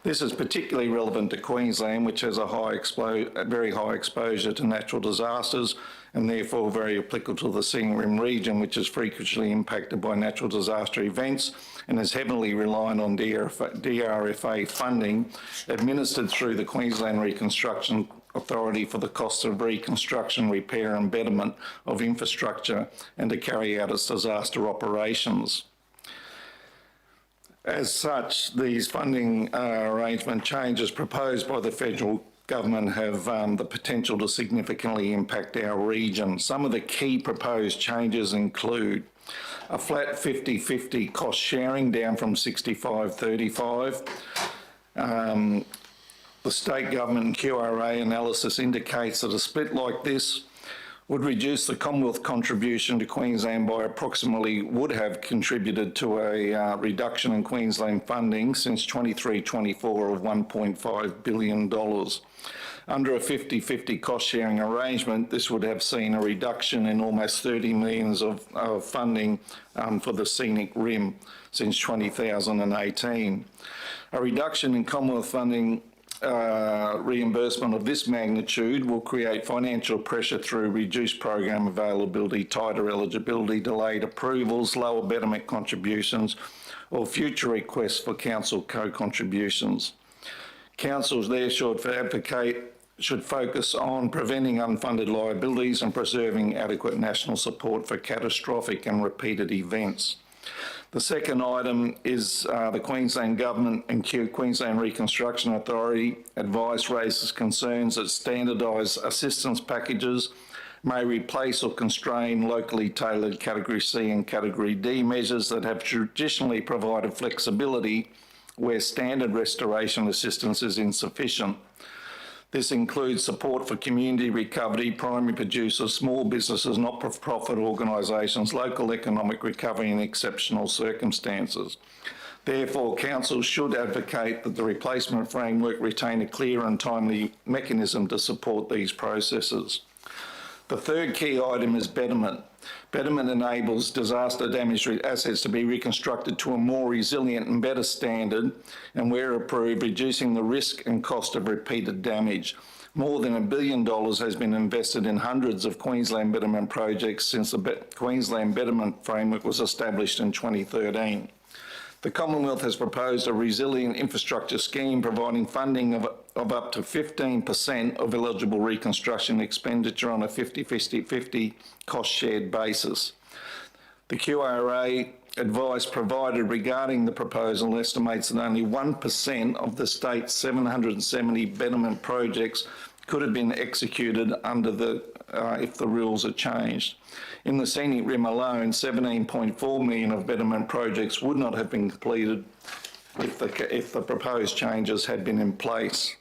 This is particularly relevant to Queensland, which has a very high exposure to natural disasters and therefore very applicable to the Scenic Rim region, which is frequently impacted by natural disaster events and is heavily reliant on DRFA funding administered through the Queensland Reconstruction Authority for the cost of reconstruction, repair and betterment of infrastructure and to carry out its disaster operations. As such, these funding arrangement changes proposed by the federal government have the potential to significantly impact our region. Some of the key proposed changes include a flat 50-50 cost sharing down from 65-35. The state government and QRA analysis indicates that a split like this would reduce the Commonwealth contribution to Queensland by would have contributed to a reduction in Queensland funding since 23-24 of $1.5 billion. Under a 50-50 cost sharing arrangement, this would have seen a reduction in almost 30 million of funding for the Scenic Rim since 2018. A reduction in Commonwealth funding reimbursement of this magnitude will create financial pressure through reduced program availability, tighter eligibility, delayed approvals, lower betterment contributions, or future requests for council co-contributions. Councils there should focus on preventing unfunded liabilities and preserving adequate national support for catastrophic and repeated events. The second item is the Queensland Government and Queensland Reconstruction Authority advice raises concerns that standardised assistance packages may replace or constrain locally tailored Category C and Category D measures that have traditionally provided flexibility where standard restoration assistance is insufficient. This includes support for community recovery, primary producers, small businesses, not-for-profit organisations, local economic recovery in exceptional circumstances. Therefore, councils should advocate that the replacement framework retain a clear and timely mechanism to support these processes. The third key item is betterment. Betterment enables disaster damaged assets to be reconstructed to a more resilient and better standard, and where approved, reducing the risk and cost of repeated damage. More than $1 billion has been invested in hundreds of Queensland betterment projects since the Queensland Betterment Framework was established in 2013. The Commonwealth has proposed a resilient infrastructure scheme providing funding of up to 15% of eligible reconstruction expenditure on a 50-50 cost shared basis. The QRA advice provided regarding the proposal estimates that only 1% of the state's 770 betterment projects could have been executed under if the rules are changed. In the Scenic Rim alone, 17.4 million of betterment projects would not have been completed if the proposed changes had been in place.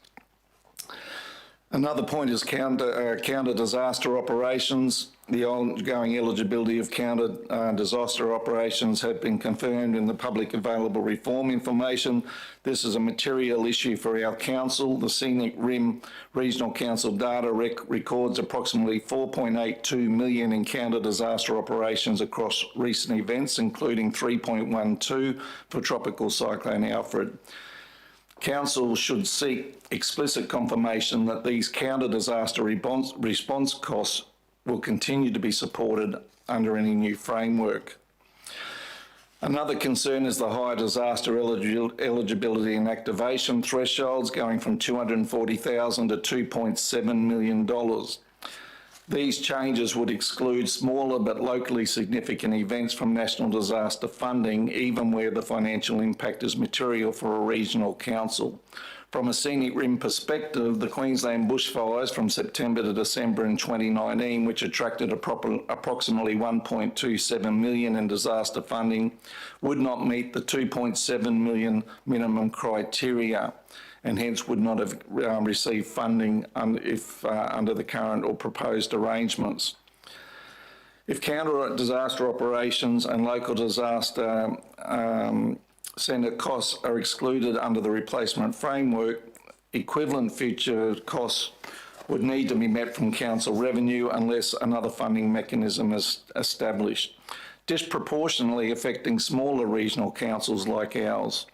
Another point is counter disaster operations. The ongoing eligibility of counter disaster operations have been confirmed in the public available reform information. This is a material issue for our council. The Scenic Rim Regional Council data records approximately 4.82 million in counter disaster operations across recent events, including 3.12 for Tropical Cyclone Alfred. Council should seek explicit confirmation that these counter disaster response costs will continue to be supported under any new framework. Another concern is the higher disaster eligibility and activation thresholds going from $240,000 to $2.7 million. These changes would exclude smaller but locally significant events from national disaster funding, even where the financial impact is material for a regional council. From a Scenic Rim perspective, the Queensland bushfires from September to December in 2019, which attracted approximately $1.27 million in disaster funding, would not meet the $2.7 million minimum criteria, and hence would not have received funding under the current or proposed arrangements. If counter-disaster operations and local disaster centre costs are excluded under the replacement framework, equivalent future costs would need to be met from council revenue unless another funding mechanism is established, disproportionately affecting smaller regional councils like ours.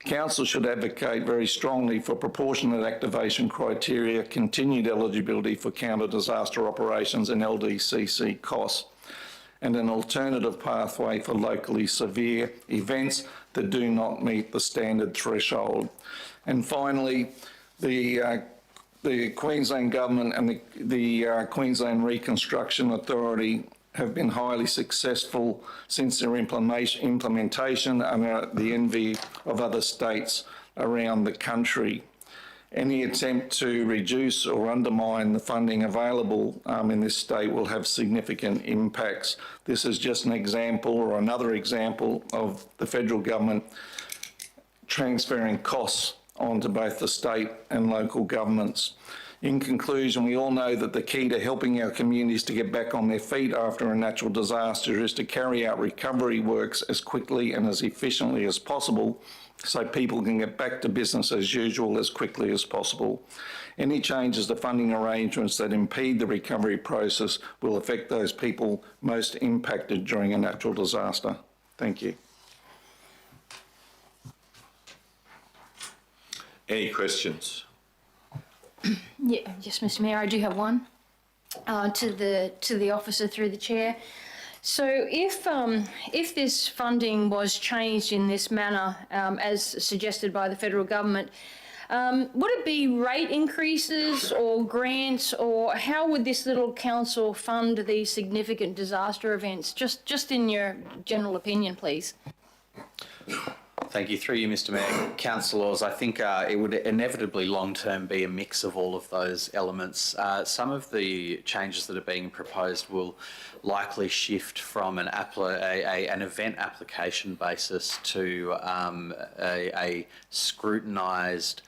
Council should advocate very strongly for proportionate activation criteria, continued eligibility for counter-disaster operations and LDCC costs, and an alternative pathway for locally severe events that do not meet the standard threshold. And finally, the Queensland Government and the Queensland Reconstruction Authority have been highly successful since their implementation and are the envy of other states around the country. Any attempt to reduce or undermine the funding available in this state will have significant impacts. This is just an example or another example of the federal government transferring costs onto both the state and local governments. In conclusion, we all know that the key to helping our communities to get back on their feet after a natural disaster is to carry out recovery works as quickly and as efficiently as possible so people can get back to business as usual as quickly as possible. Any changes to funding arrangements that impede the recovery process will affect those people most impacted during a natural disaster. Thank you. Any questions? Yeah, yes, Mr. Mayor, I do have one to the officer through the chair. So if this funding was changed in this manner, as suggested by the federal government, would it be rate increases or grants, or how would this little council fund these significant disaster events? Just in your general opinion, please. Thank you. Through you, Mr. Mayor. Councillors, I think it would inevitably long-term be a mix of all of those elements. Some of the changes that are being proposed will likely shift from an event application basis to a scrutinised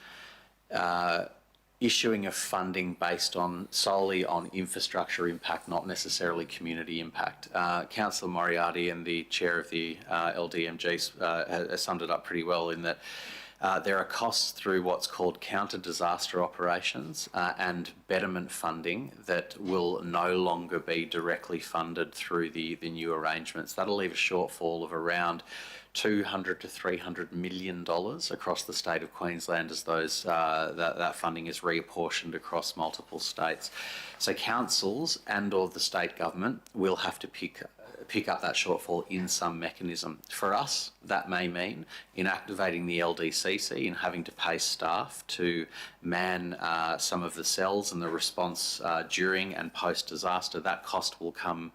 issuing of funding based solely on infrastructure impact, not necessarily community impact. Councillor Moriarty and the chair of the LDMG has summed it up pretty well in that there are costs through what's called counter-disaster operations and betterment funding that will no longer be directly funded through the new arrangements. That'll leave a shortfall of around $200 to $300 million across the state of Queensland as that funding is reapportioned across multiple states. So councils and or the state government will have to pick up that shortfall in some mechanism. For us, that may mean inactivating the LDCC and having to pay staff to man some of the cells and the response during and post-disaster. That cost will come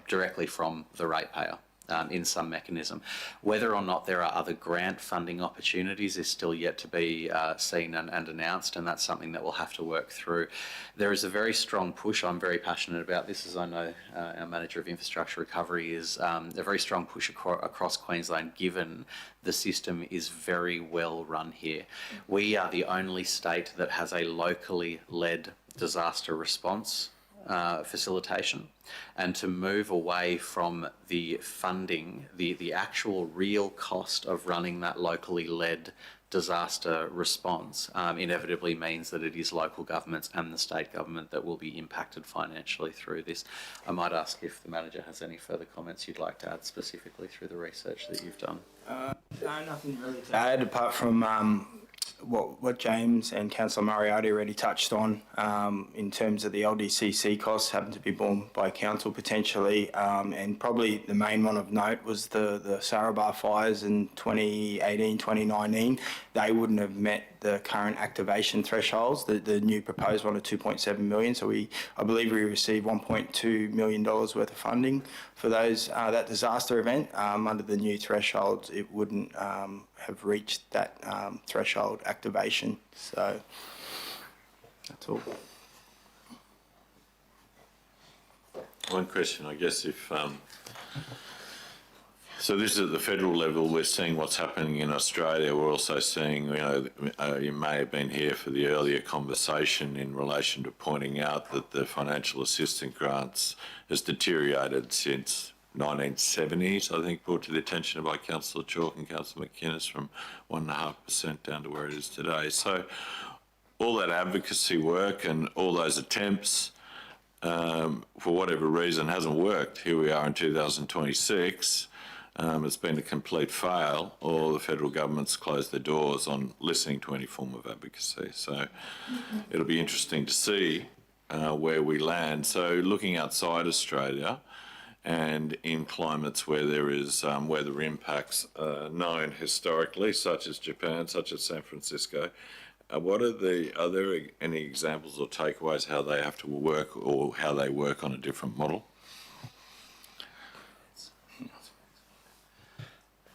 directly from the ratepayer. In some mechanism. Whether or not there are other grant funding opportunities is still yet to be seen and announced, and that's something that we'll have to work through. There is a very strong push. I'm very passionate about this, as I know our Manager of Infrastructure Recovery is, a very strong push across Queensland, given the system is very well run here. We are the only state that has a locally led disaster response facilitation, and to move away from the funding, the actual real cost of running that locally led disaster response inevitably means that it is local governments and the state government that will be impacted financially through this. I might ask if the manager has any further comments you'd like to add specifically through the research that you've done. No, nothing really to add apart from what James and Councillor Moriarty already touched on in terms of the LDCC costs having to be borne by council potentially, and probably the main one of note was the Sarabar fires in 2018, 2019. They wouldn't have met the current activation thresholds, the new proposed one of 2.7 million. So I believe we received $1.2 million worth of funding for those that disaster event. Under the new thresholds, it wouldn't have reached that threshold activation. So that's all. One question, I guess, if so this is at the federal level, we're seeing what's happening in Australia. We're also seeing, you may have been here for the earlier conversation in relation to pointing out that the financial assistance grants has deteriorated since 1970s, I think, brought to the attention by Councillor Chalk and Councillor McInnes, from 1.5% down to where it is today. So all that advocacy work and all those attempts, for whatever reason, hasn't worked. Here we are in 2026. It's been a complete fail, or the federal government's closed their doors on listening to any form of advocacy. So it'll be interesting to see where we land. So looking outside Australia and in climates where there is weather impacts known historically, such as Japan, such as San Francisco, are there any examples or takeaways how they have to work or how they work on a different model?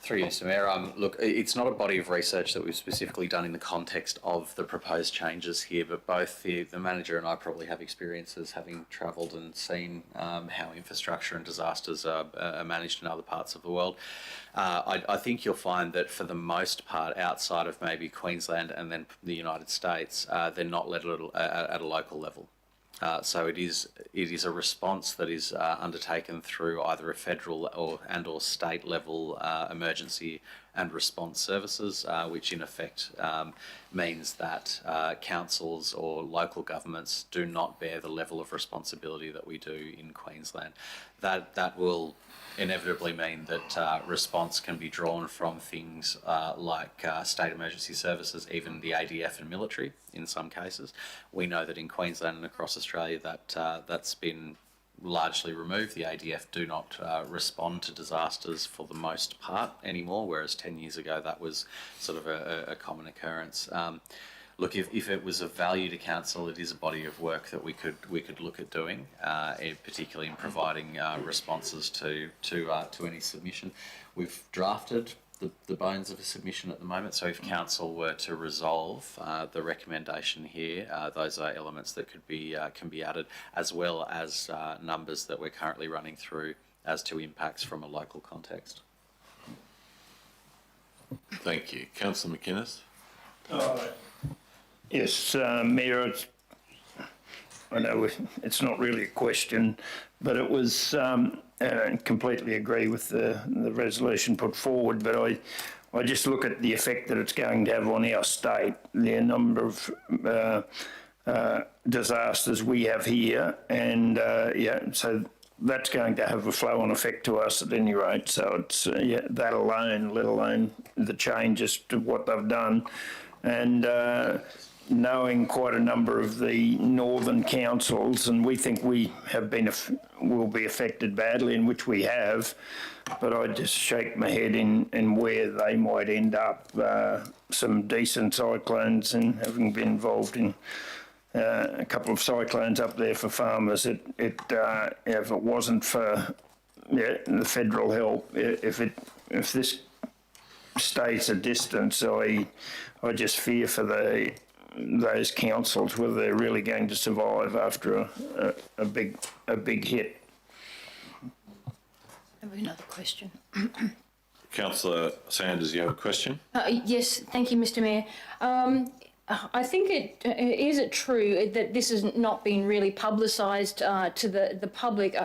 Through you, Mr. Mayor. Look, it's not a body of research that we've specifically done in the context of the proposed changes here, but both the manager and I probably have experiences having travelled and seen how infrastructure and disasters are managed in other parts of the world. I think you'll find that for the most part, outside of maybe Queensland and then the United States, they're not led at a local level. So it is a response that is undertaken through either a federal or state level emergency and response services, which in effect means that councils or local governments do not bear the level of responsibility that we do in Queensland. That will inevitably mean that response can be drawn from things like state emergency services, even the ADF and military in some cases. We know that in Queensland and across Australia that's been largely removed. The ADF do not respond to disasters for the most part anymore, whereas 10 years ago that was sort of a common occurrence. Look, if it was of value to council, it is a body of work that we could look at doing, particularly in providing responses to any submission. We've drafted the bones of a submission at the moment, so if council were to resolve the recommendation here, those are elements that can be added, as well as numbers that we're currently running through as to impacts from a local context. Thank you. Councillor McInnes. Yes, Mayor, I know it's not really a question, but it was, completely agree with the resolution put forward, but I just look at the effect that it's going to have on our state, the number of disasters we have here, and so that's going to have a flow-on effect to us at any rate. So it's that alone, let alone the changes to what they've done, and knowing quite a number of the northern councils, and we think we have will be affected badly, in which we have, but I just shake my head in where they might end up. Some decent cyclones, and having been involved in a couple of cyclones up there for farmers, if it wasn't for the federal help, if this stays a distance, I just fear for those councils whether they're really going to survive after a big hit. Have another question. Councillor Sanders, you have a question? Yes, thank you, Mr. Mayor. I think is it true that this has not been really publicised to the public?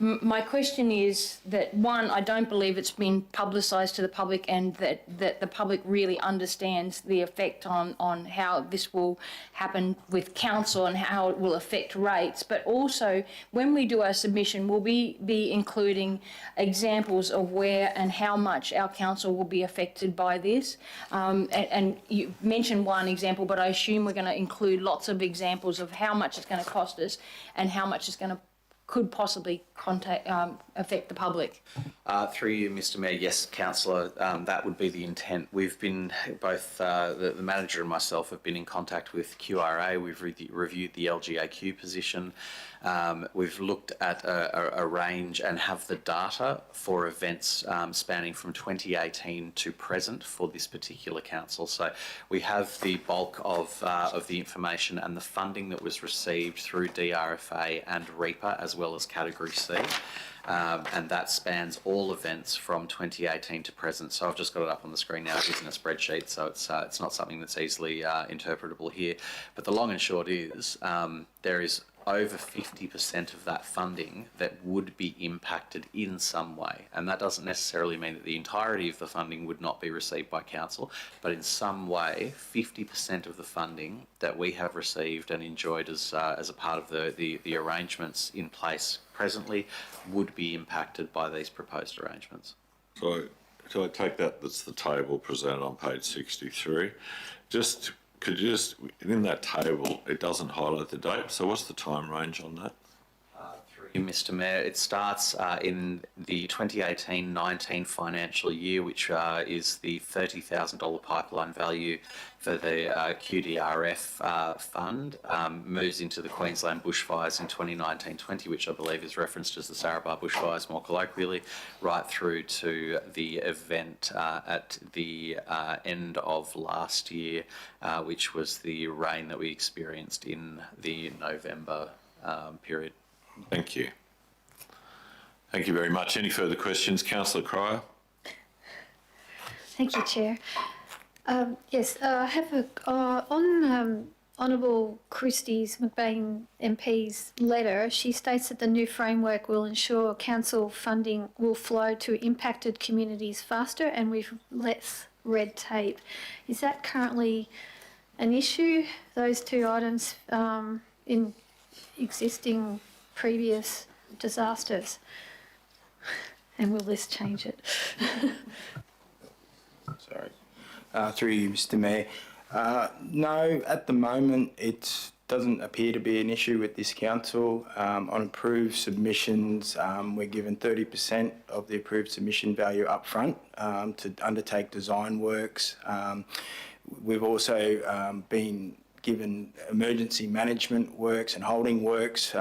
My question is that, one, I don't believe it's been publicised to the public, and that the public really understands the effect on how this will happen with council and how it will affect rates. But also, when we do our submission, we'll be including examples of where and how much our council will be affected by this. And you mentioned one example, but I assume we're going to include lots of examples of how much it's going to cost us and how much it's going to could possibly affect the public. Through you, Mr Mayor, yes, Councillor, that would be the intent. We've been, both the manager and myself have been in contact with QRA. We've reviewed the LGAQ position. We've looked at a range and have the data for events spanning from 2018 to present for this particular council. So we have the bulk of the information and the funding that was received through DRFA and REPA, as well as Category C. And that spans all events from 2018 to present. So I've just got it up on the screen now. It is in a spreadsheet, so it's not something that's easily interpretable here. But the long and short is there is over 50% of that funding that would be impacted in some way. And that doesn't necessarily mean that the entirety of the funding would not be received by council, but in some way, 50% of the funding that we have received and enjoyed as a part of the arrangements in place presently would be impacted by these proposed arrangements. So I take that's the table presented on page 63. Could you just, in that table, it doesn't highlight the date, so what's the time range on that? Mr Mayor, it starts in the 2018-19 financial year, which is the $30,000 pipeline value for the QDRF fund, moves into the Queensland bushfires in 2019-20, which I believe is referenced as the Sarabah bushfires more colloquially, right through to the event at the end of last year, which was the rain that we experienced in the November period. Thank you. Thank you very much. Any further questions? Councillor Cryer? Thank you, Chair. Yes, I have on Honourable Christie's McBain MP's letter. She states that the new framework will ensure council funding will flow to impacted communities faster and with less red tape. Is that currently an issue, those two items in existing previous disasters? And will this change it? Sorry. Through you, Mr Mayor. No, at the moment it doesn't appear to be an issue with this council. On approved submissions, we're given 30% of the approved submission value up front to undertake design works. We've also been given emergency management works and holding works.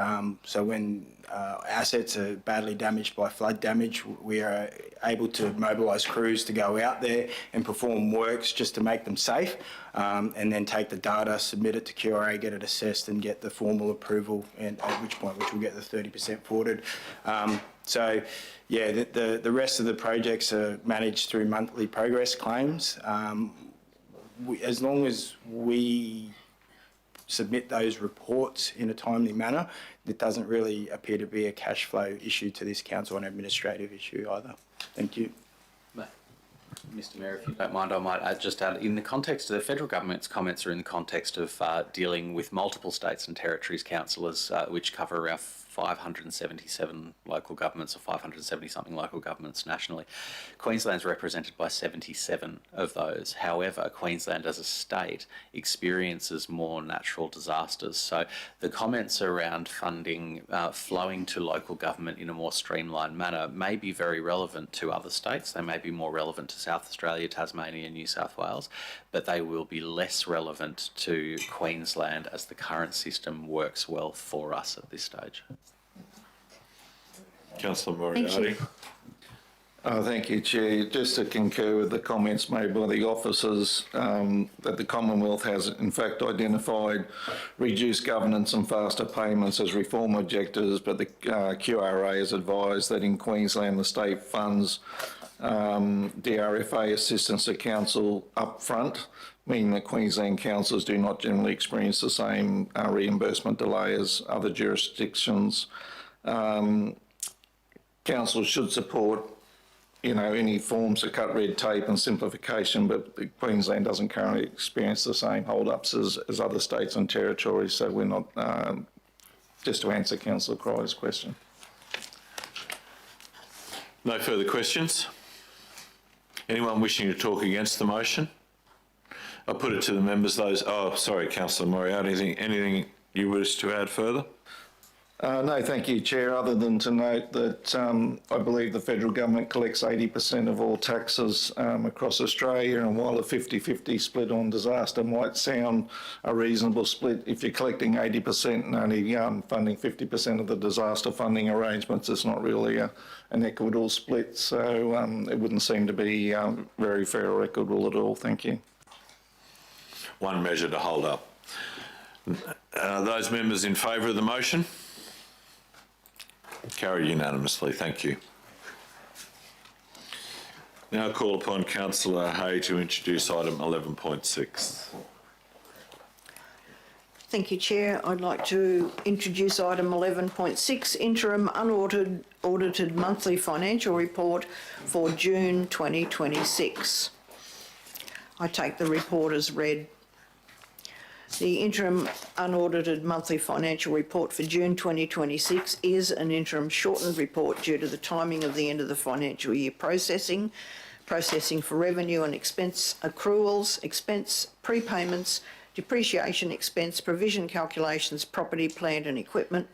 So when assets are badly damaged by flood damage, we are able to mobilise crews to go out there and perform works just to make them safe, and then take the data, submit it to QRA, get it assessed and get the formal approval, and at which point we'll get the 30% forwarded. So yeah, the rest of the projects are managed through monthly progress claims. As long as we submit those reports in a timely manner, it doesn't really appear to be a cash flow issue to this council, an administrative issue either. Thank you. Mr Mayor, if you don't mind, I might just add, in the context of the federal government's comments are in the context of dealing with multiple states and territories councillors, which cover around 577 local governments, or 570-something local governments nationally. Queensland's represented by 77 of those. However, Queensland as a state experiences more natural disasters. So the comments around funding flowing to local government in a more streamlined manner may be very relevant to other states. They may be more relevant to South Australia, Tasmania, New South Wales, but they will be less relevant to Queensland as the current system works well for us at this stage. Councillor Moriarty. Thank you, Chair. Just to concur with the comments made by the officers, that the Commonwealth has in fact identified reduced governance and faster payments as reform objectives, but the QRA has advised that in Queensland the state funds DRFA assistance to council upfront, meaning that Queensland councils do not generally experience the same reimbursement delay as other jurisdictions. council should support, you know, any forms to cut red tape and simplification, but Queensland doesn't currently experience the same hold-ups as other states and territories, so we're not, just to answer Councillor Crier's question. No further questions? Anyone wishing to talk against the motion? I'll put it to the members, those, oh, sorry, Councillor Moriarty, anything you wish to add further? No, thank you, Chair, other than to note that I believe the federal government collects 80% of all taxes across Australia, and while a 50-50 split on disaster might sound a reasonable split, if you're collecting 80% and only funding 50% of the disaster funding arrangements, it's not really an equitable split, so it wouldn't seem to be very fair or equitable at all. Thank you. One measure to hold up. Those members in favour of the motion? Carried unanimously, thank you. Now I call upon Councillor Hay to introduce item 11.6. Thank you, Chair. I'd like to introduce item 11.6, interim unaudited monthly financial report for June 2026. I take the report as read. The interim unaudited monthly financial report for June 2026 is an interim shortened report due to the timing of the end of the financial year processing for revenue and expense accruals, expense prepayments, depreciation expense, provision calculations, property, plant and equipment,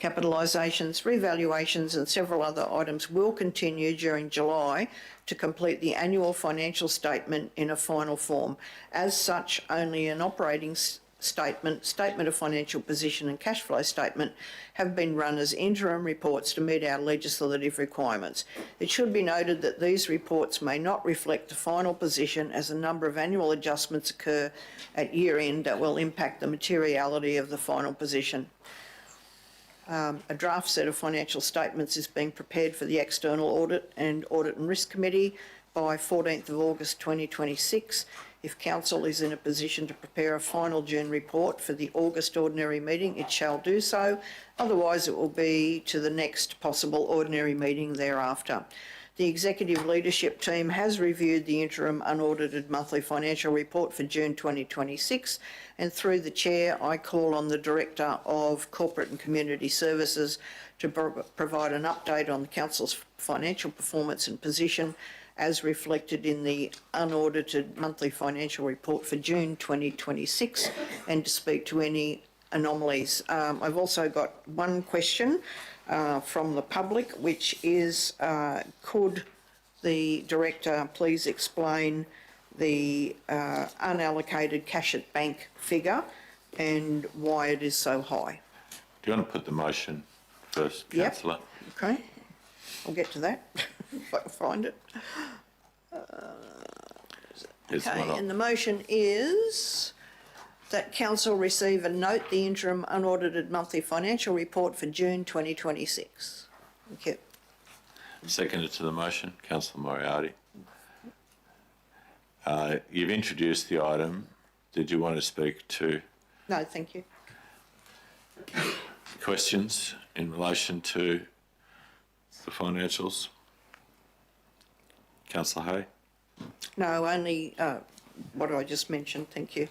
capitalisations, revaluations and several other items will continue during July to complete the annual financial statement in a final form. As such, only an operating statement of financial position and cash flow statement have been run as interim reports to meet our legislative requirements. It should be noted that these reports may not reflect the final position, as a number of annual adjustments occur at year end that will impact the materiality of the final position. A draft set of financial statements is being prepared for the External Audit and Risk Committee by 14th of August 2026. If Council is in a position to prepare a final June report for the August ordinary meeting, it shall do so. Otherwise, it will be to the next possible ordinary meeting thereafter. The Executive Leadership Team has reviewed the interim unaudited monthly financial report for June 2026, and through the Chair, I call on the Director of Corporate and Community Services to provide an update on the Council's financial performance and position as reflected in the unaudited monthly financial report for June 2026, and to speak to any anomalies. I've also got one question from the public, which is, could the Director please explain the unallocated cash at bank figure and why it is so high? Do you want to put the motion first, Yep. Councillor? Okay, I'll get to that if I can find it. Okay, and the motion is that Council receive and note the interim unaudited monthly financial report for June 2026. Thank you. Seconded to the motion, Councillor Moriarty. You've introduced the item. Did you want to speak to No, thank you. questions in relation to the financials? Councillor Hay? No, only what I just mentioned, thank you.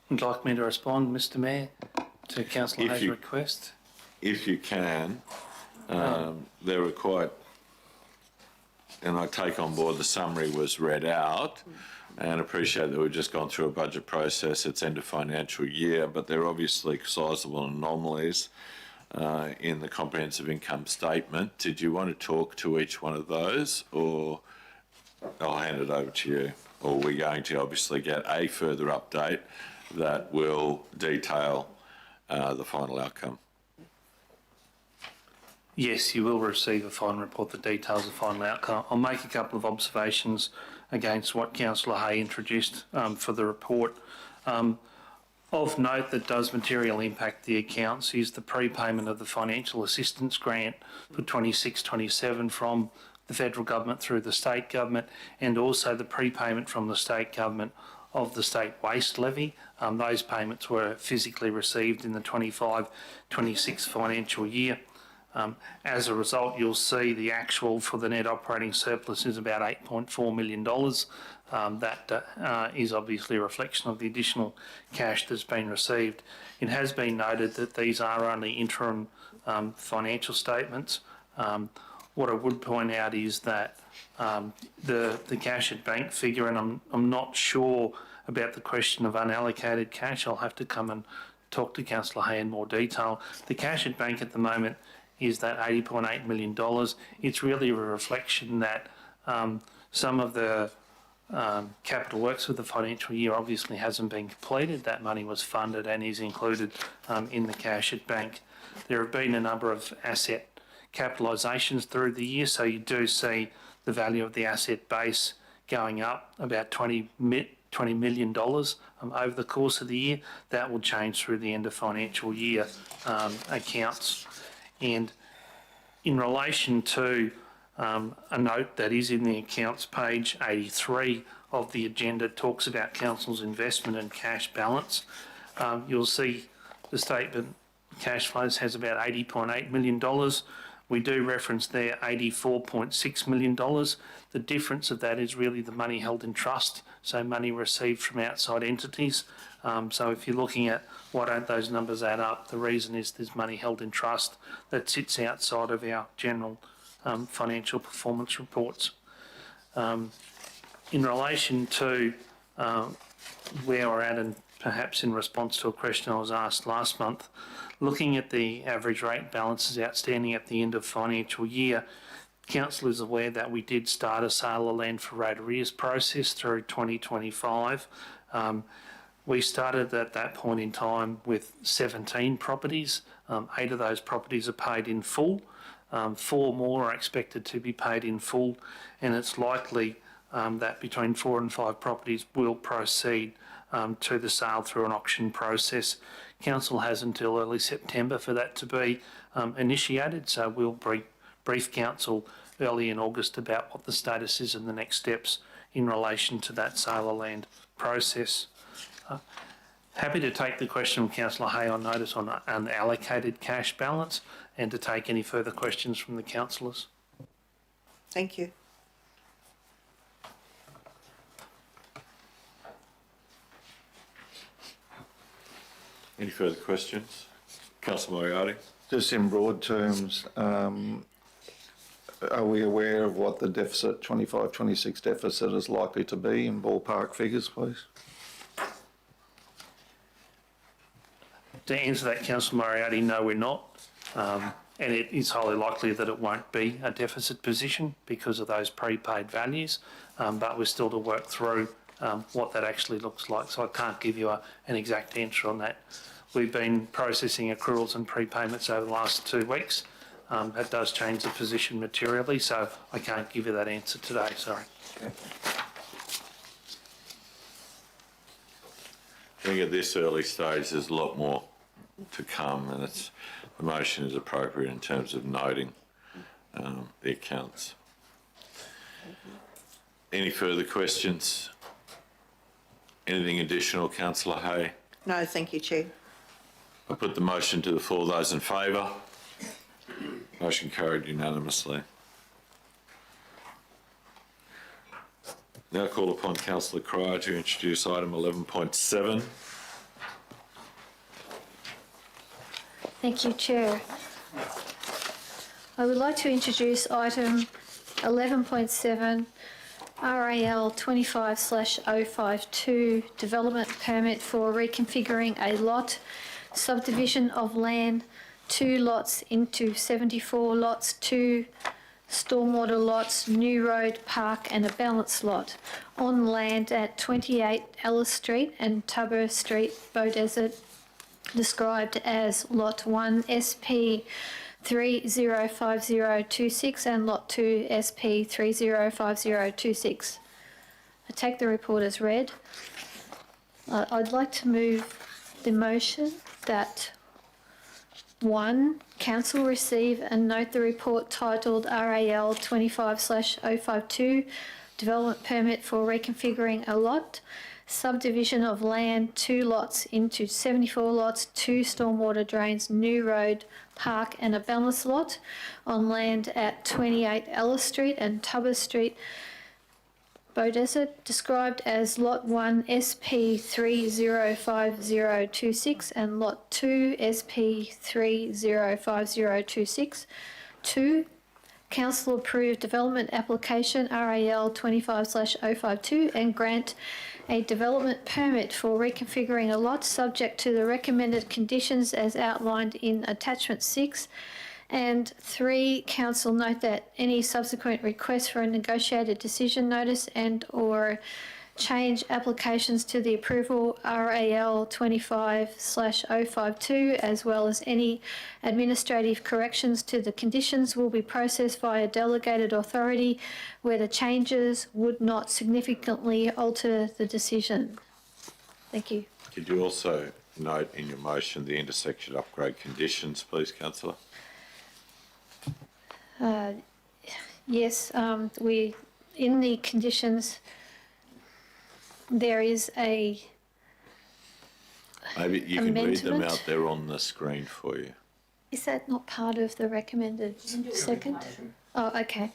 Would you like me to respond, Mr Mayor, to Councillor Hay's request? If you can, there were quite, and I take on board the summary was read out, and appreciate that we've just gone through a budget process, it's end of financial year, but there are obviously sizable anomalies in the comprehensive income statement. Did you want to talk to each one of those, or I'll hand it over to you, or we're going to obviously get a further update that will detail the final outcome? Yes, you will receive a final report that details the final outcome. I'll make a couple of observations against what Councillor Hay introduced for the report. Of note that does materially impact the accounts is the prepayment of the financial assistance grant for 26-27 from the federal government through the state government, and also the prepayment from the state government of the state waste levy. Those payments were physically received in the 25-26 financial year. As a result, you'll see the actual for the net operating surplus is about $8.4 million. That is obviously a reflection of the additional cash that's been received. It has been noted that these are only interim financial statements. What I would point out is that the cash at bank figure, and I'm not sure about the question of unallocated cash. I'll have to come and talk to Councillor Hay in more detail. The cash at bank at the moment is that $80.8 million. It's really a reflection that some of the capital works for the financial year obviously hasn't been completed. That money was funded and is included in the cash at bank. There have been a number of asset capitalisations through the year, so you do see the value of the asset base going up about $20 million over the course of the year. That will change through the end of financial year accounts. And in relation to a note that is in the accounts, page 83 of the agenda talks about council's investment and cash balance. You'll see the statement cash flows has about $80.8 million. We do reference there $84.6 million. The difference of that is really the money held in trust, so money received from outside entities. So if you're looking at why don't those numbers add up, the reason is there's money held in trust that sits outside of our general financial performance reports. In relation to where we're at, and perhaps in response to a question I was asked last month, looking at the average rate balances outstanding at the end of financial year, Council is aware that we did start a sale of land for rate arrears process through 2025. We started at that point in time with 17 properties. 8 of those properties are paid in full. 4 more are expected to be paid in full, and it's likely that between 4 and 5 properties will proceed to the sale through an auction process. Council has until early September for that to be initiated, so we'll brief Council early in August about what the status is and the next steps in relation to that sale of land process. Happy to take the question from Councillor Hay on notice on unallocated cash balance and to take any further questions from the councillors. Thank you. Any further questions? Councillor Moriarty. Just in broad terms, are we aware of what the deficit, 25-26 deficit is likely to be in ballpark figures, please? To answer that, Councillor Moriarty, no, we're not. And it is highly likely that it won't be a deficit position because of those prepaid values, but we're still to work through what that actually looks like. So I can't give you an exact answer on that. We've been processing accruals and prepayments over the last 2 weeks. That does change the position materially, so I can't give you that answer today, sorry. Okay. I think at this early stage there's a lot more to come, and the motion is appropriate in terms of noting the accounts. Any further questions? Anything additional, Councillor Hay? No, thank you, Chair. I put the motion to the floor. Those in favour? Motion carried unanimously. Now call upon Councillor Cryer to introduce item 11.7. Thank you, Chair. I would like to introduce item 11.7, RAL 25/052, development permit for reconfiguring a lot, subdivision of land, 2 lots into 74 lots, 2 stormwater lots, new road, park and a balance lot on land at 28 Ellis Street and Tubber Street, Beaudesert, described as Lot 1 SP 305026 and Lot 2 SP 305026. I take the report as read. I'd like to move the motion that 1. Council receive and note the report titled RAL 25/052 Development Permit for Reconfiguring a Lot, subdivision of land, 2 lots into 74 lots, 2 stormwater drains, new road, park and a balance lot on land at 28 Ellis Street and Tubber Street, Beaudesert, described as Lot 1 SP 305026 and Lot 2 SP 305026. 2. Council approved development application RAL 25/052 and grant a development permit for reconfiguring a lot subject to the recommended conditions as outlined in attachment 6. And 3, council note that any subsequent request for a negotiated decision notice and or change applications to the approval RAL 25/052 as well as any administrative corrections to the conditions will be processed via delegated authority where the changes would not significantly alter the decision. Thank you. Could you also note in your motion the intersection upgrade conditions, please, councillor? Yes, we, in the conditions, there is a Maybe you can read them amendment. out there on the screen for you. Is that not part of the recommended second? Oh, okay.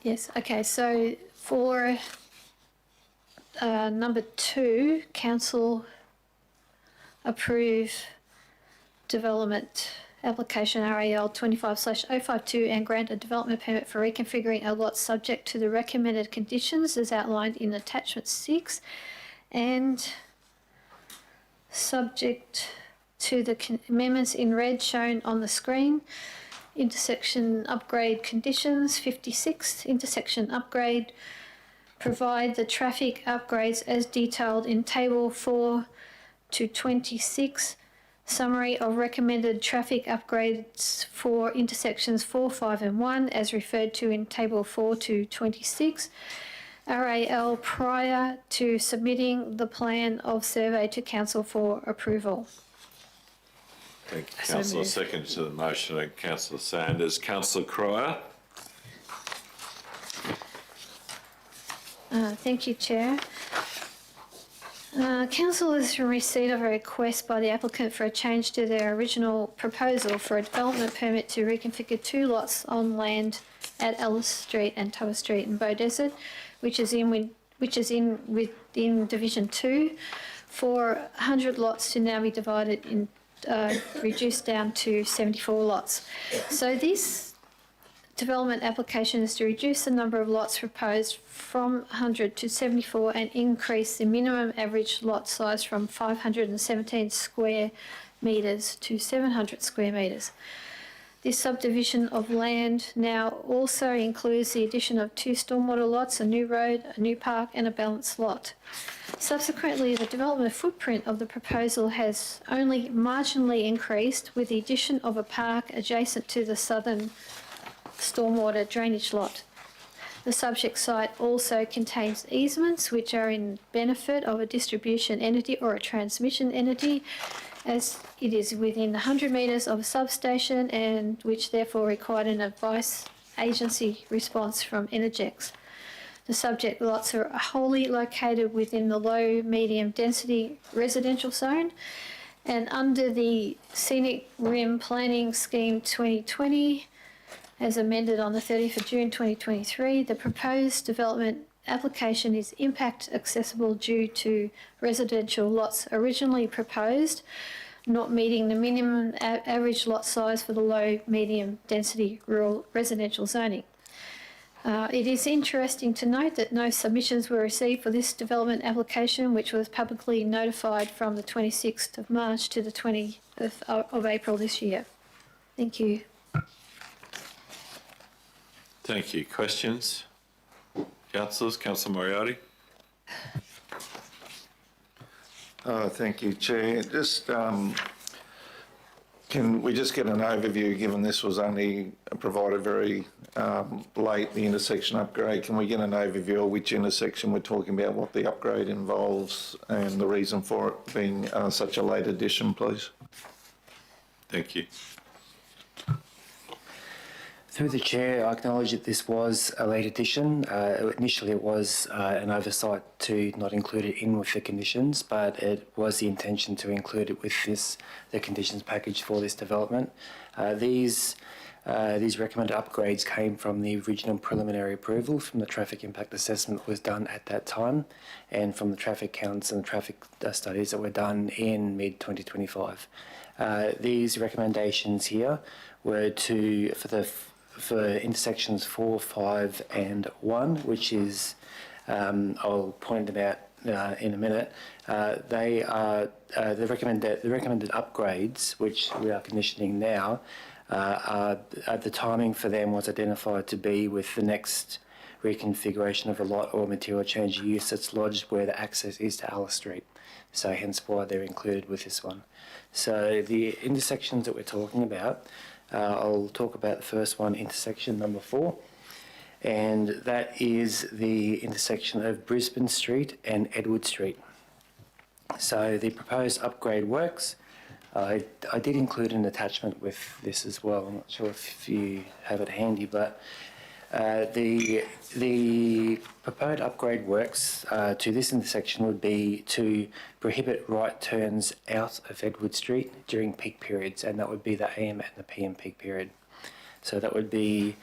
Yes, okay, so for number 2, council approve development application RAL 25/052 and grant a development permit for reconfiguring a lot subject to the recommended conditions as outlined in attachment 6 and subject to the amendments in red shown on the screen. Intersection upgrade conditions 56, intersection upgrade, provide the traffic upgrades as detailed in table 4 to 26. Summary of recommended traffic upgrades for intersections 4, 5 and 1 as referred to in table 4 to 26. RAL prior to submitting the plan of survey to council for approval. Thank you, So councillor. moved. Second to the motion, and councillor Sanders. Councillor Cryer? Thank you, Chair. Council is in receipt of a request by the applicant for a change to their original proposal for a development permit to reconfigure 2 lots on land at Ellis Street and Tubber Street in Beaudesert, which is within Division 2, for 100 lots to now be divided in, reduced down to 74 lots. So this development application is to reduce the number of lots proposed from 100 to 74 and increase the minimum average lot size from 517 square metres to 700 square metres. This subdivision of land now also includes the addition of 2 stormwater lots, a new road, a new park and a balanced lot. Subsequently, the development footprint of the proposal has only marginally increased with the addition of a park adjacent to the southern stormwater drainage lot. The subject site also contains easements which are in benefit of a distribution entity or a transmission entity, as it is within 100 metres of a substation and which therefore required an advice agency response from Energex. The subject lots are wholly located within the low medium density residential zone and under the Scenic Rim Planning Scheme 2020 as amended on the 30th of June 2023, the proposed development application is impact accessible due to residential lots originally proposed not meeting the minimum average lot size for the low medium density rural residential zoning. It is interesting to note that no submissions were received for this development application, which was publicly notified from the 26th of March to the 20th of April this year. Thank you. Thank you. Questions? Councillors? Councillor Moriarty? Thank you, Chair. Just, can we just get an overview, given this was only provided very late, the intersection upgrade? Can we get an overview of which intersection we're talking about, what the upgrade involves and the reason for it being such a late addition, please? Thank you. Through the chair, I acknowledge that this was a late addition. Initially, it was an oversight to not include it in with the conditions, but it was the intention to include it with the conditions package for this development. These recommended upgrades came from the original preliminary approval from the traffic impact assessment that was done at that time, and from the traffic counts and the traffic studies that were done in mid-2025. These recommendations here were for intersections 4, 5 and 1, which is, I'll point them out in a minute. They are the recommended upgrades, which we are conditioning now. The timing for them was identified to be with the next reconfiguration of a lot or material change of use that's lodged where the access is to Alice Street. So hence why they're included with this one. So the intersections that we're talking about, I'll talk about the first one, intersection number 4, and that is the intersection of Brisbane Street and Edward Street. So the proposed upgrade works. I did include an attachment with this as well. I'm not sure if you have it handy, but the proposed upgrade works to this intersection would be to prohibit right turns out of Edward Street during peak periods, and that would be the AM and the PM peak period. So that would be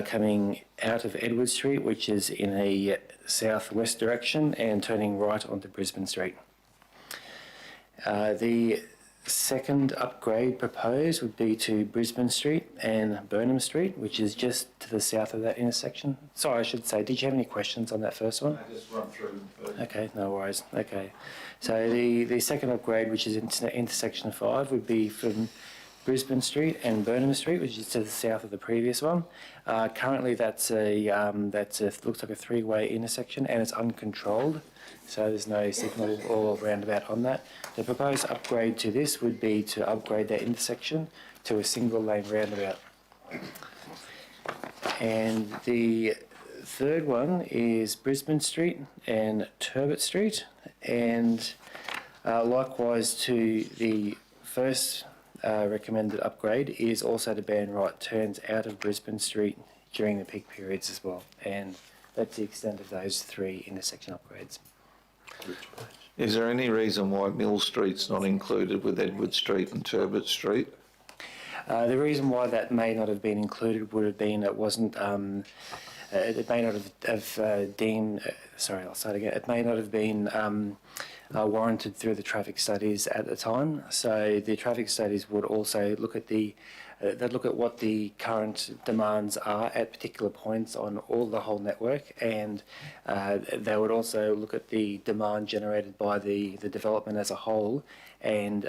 coming out of Edward Street, which is in a southwest direction, and turning right onto Brisbane Street. The second upgrade proposed would be to Brisbane Street and Burnham Street, which is just to the south of that intersection. Sorry, I should say, did you have any questions on that first one? I just run through them first. Okay, no worries. Okay. So the second upgrade, which is intersection 5, would be from Brisbane Street and Burnham Street, which is to the south of the previous one. Currently, that's looks like a 3-way intersection, and it's uncontrolled. So there's no signal or roundabout on that. The proposed upgrade to this would be to upgrade that intersection to a single lane roundabout. And the third one is Brisbane Street and Turbot Street, and likewise to the first recommended upgrade is also to ban right turns out of Brisbane Street during the peak periods as well, and that's the extent of those 3 intersection upgrades. Is there any reason why Mill Street's not included with Edward Street and Turbot Street? The reason why that may not have been included would have been it wasn't. It may not have deemed. Sorry, I'll start again. It may not have been warranted through the traffic studies at the time. So the traffic studies would also look at they'd look at what the current demands are at particular points on the whole network, and they would also look at the demand generated by the development as a whole, and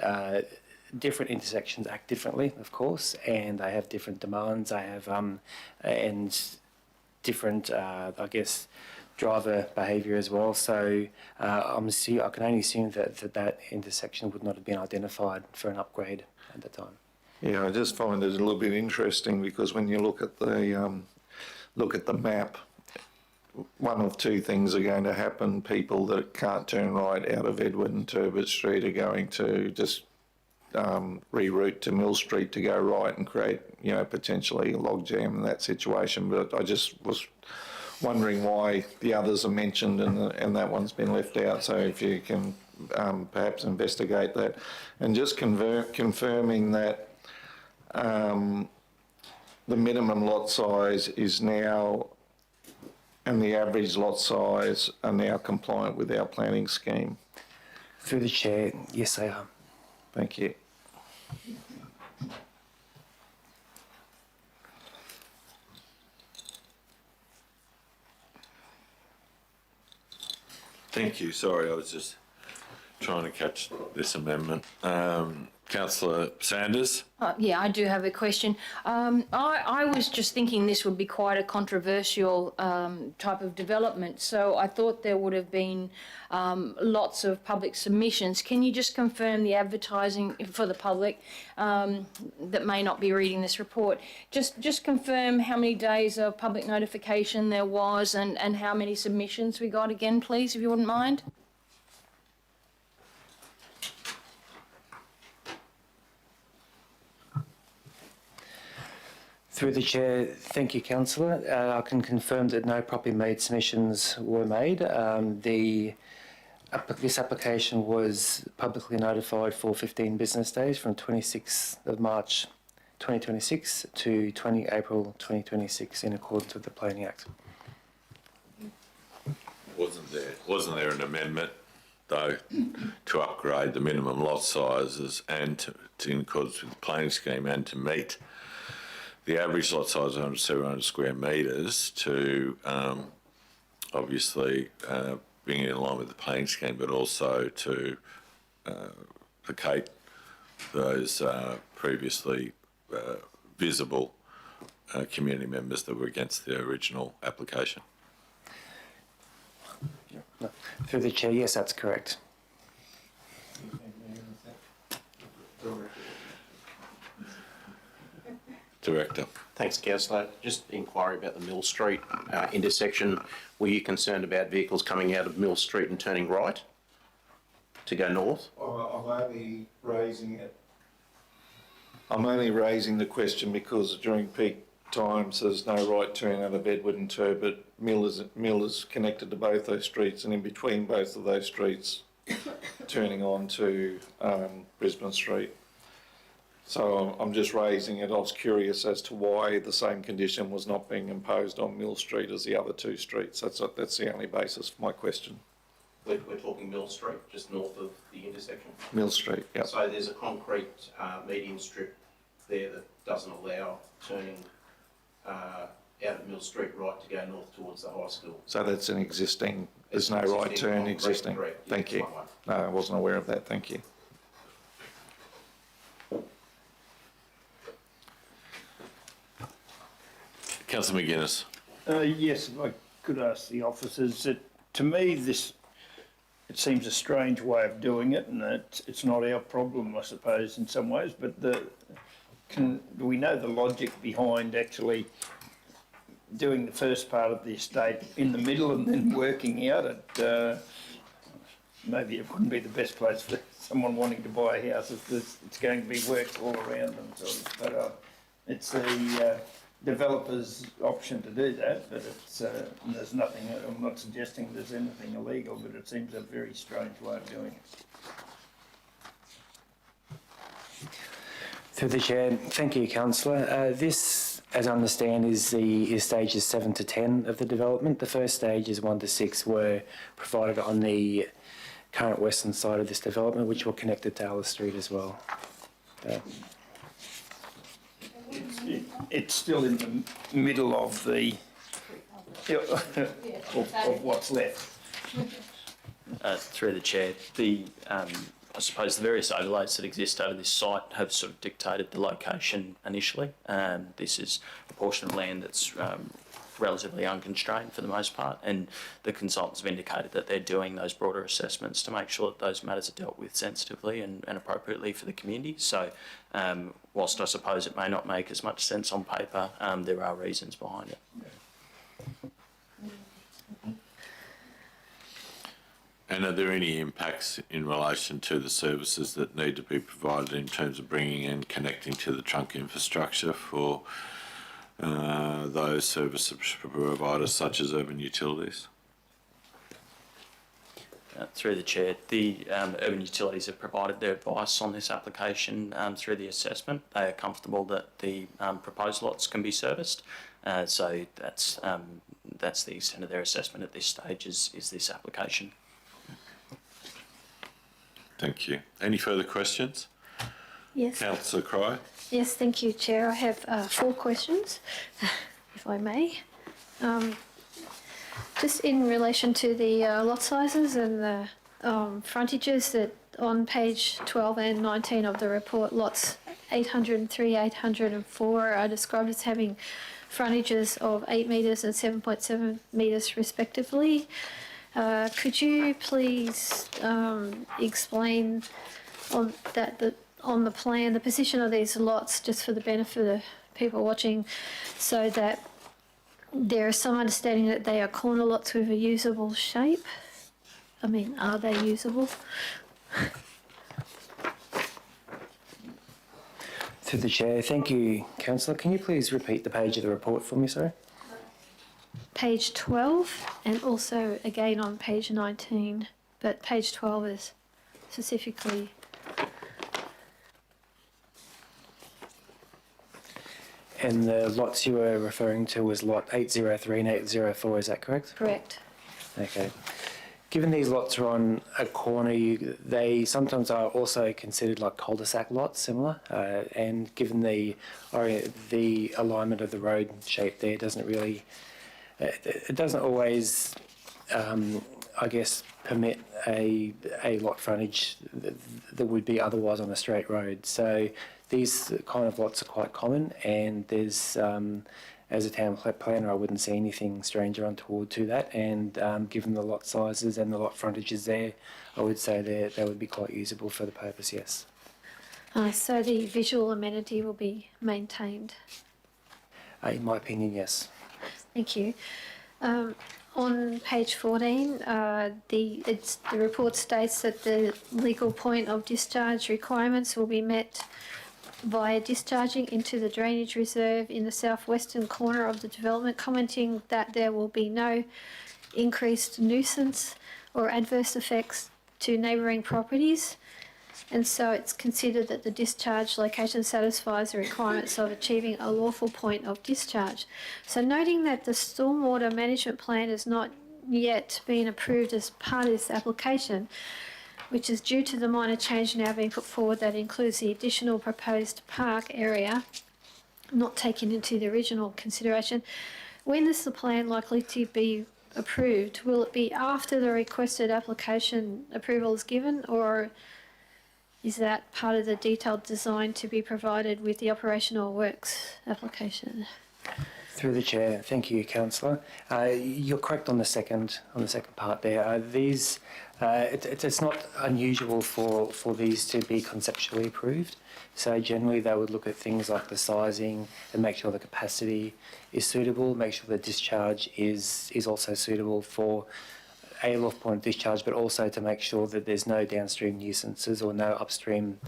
different intersections act differently, of course, and they have different demands. They have and different, I guess, driver behaviour as well. So I can only assume that intersection would not have been identified for an upgrade at the time. Yeah, I just find it a little bit interesting because when you look at the map, one of 2 things are going to happen. People that can't turn right out of Edward and Turbot Street are going to just reroute to Mill Street to go right and create, potentially a logjam in that situation. But I just was wondering why the others are mentioned and that one's been left out. So if you can perhaps investigate that, and just confirming that the minimum lot size is now, and the average lot size are now compliant with our planning scheme. Through the chair, yes, they are. Thank you. Thank you. Sorry, I was just trying to catch this amendment. Councillor Sanders? Yeah, I do have a question. I was just thinking this would be quite a controversial type of development, so I thought there would have been lots of public submissions. Can you just confirm the advertising for the public that may not be reading this report? Just confirm how many days of public notification there was and how many submissions we got again, please, if you wouldn't mind. Through the chair, thank you, councillor. I can confirm that no properly made submissions were made. This application was publicly notified for 15 business days from 26th of March 2026 to 20 April 2026 in accordance with the Planning Act. Wasn't there an amendment, though, to upgrade the minimum lot sizes and to in accordance with the planning scheme and to meet the average lot size of 700 square metres to obviously bring it in line with the planning scheme, but also to placate those previously visible community members that were against the original application? No. Through the chair, yes, that's correct. Director. Thanks, Councillor. Just inquiry about the Mill Street intersection. Were you concerned about vehicles coming out of Mill Street and turning right to go north? I'm only raising the question because during peak times there's no right turn out of Edward and Turbot. Mill is connected to both those streets, and in between both of those streets turning on to Brisbane Street. So I'm just raising it. I was curious as to why the same condition was not being imposed on Mill Street as the other two streets. That's the only basis for my question. We're talking Mill Street, just north of the intersection. Mill Street, yeah. So there's a concrete median strip there that doesn't allow turning out of Mill Street right to go north towards the high school. So that's an existing, there's no right turn existing. Correct. Thank you. No, I wasn't aware of that. Thank you. Councillor McGuinness. Yes, if I could ask the officers, to me it seems a strange way of doing it, and it's not our problem, I suppose, in some ways, but do we know the logic behind actually doing the first part of the estate in the middle and then working out it? Maybe it wouldn't be the best place for someone wanting to buy a house if it's going to be works all around them, sort of. But it's the developer's option to do that, but there's nothing, I'm not suggesting there's anything illegal, but it seems a very strange way of doing it. Through the chair, thank you, councillor. This, as I understand, is stages 7 to 10 of the development. The first stages 1 to 6 were provided on the current western side of this development, which will connect it to Alice Street as well. It's still in the middle of the of what's left. Through the chair, I suppose the various overlays that exist over this site have sort of dictated the location initially. This is a portion of land that's relatively unconstrained for the most part, and the consultants have indicated that they're doing those broader assessments to make sure that those matters are dealt with sensitively and appropriately for the community. So whilst I suppose it may not make as much sense on paper, there are reasons behind it. And are there any impacts in relation to the services that need to be provided in terms of bringing and connecting to the trunk infrastructure for those service providers such as urban utilities? Through the chair, the urban utilities have provided their advice on this application through the assessment. They are comfortable that the proposed lots can be serviced. So that's the extent of their assessment at this stage is this application. Thank you. Any further questions? Yes. Councillor Cry. Yes, thank you, Chair. I have 4 questions, if I may. Just in relation to the lot sizes and the frontages that on page 12 and 19 of the report, lots 803, 804 are described as having frontages of 8 metres and 7.7 metres respectively. Could you please explain on on the plan the position of these lots, just for the benefit of people watching, so that there is some understanding that they are corner lots with a usable shape? I mean, are they usable? Through the chair, thank you, councillor. Can you please repeat the page of the report for me, sorry? Page 12 and also again on page 19, but page 12 is specifically. And the lots you were referring to was lot 803 and 804, is that correct? Correct. Okay. Given these lots are on a corner, they sometimes are also considered like cul-de-sac lots, similar. And given the alignment of the road shape there, doesn't really, it doesn't always, I guess, permit a lot frontage that would be otherwise on a straight road. So these kind of lots are quite common, and there's, as a town planner, I wouldn't see anything strange or untoward to that. And given the lot sizes and the lot frontages there, I would say they would be quite usable for the purpose, yes. So the visual amenity will be maintained. In my opinion, yes. Thank you. On page 14, the report states that the legal point of discharge requirements will be met via discharging into the drainage reserve in the southwestern corner of the development, commenting that there will be no increased nuisance or adverse effects to neighbouring properties. And so it's considered that the discharge location satisfies the requirements of achieving a lawful point of discharge. So noting that the stormwater management plan has not yet been approved as part of this application, which is due to the minor change now being put forward that includes the additional proposed park area not taken into the original consideration. When is the plan likely to be approved? Will it be after the requested application approval is given, or is that part of the detailed design to be provided with the operational works application? Through the chair, thank you, councillor. You're correct on the second part there. It's not unusual for these to be conceptually approved. So generally, they would look at things like the sizing and make sure the capacity is suitable, make sure the discharge is also suitable for a lawful point of discharge, but also to make sure that there's no downstream nuisances or no upstream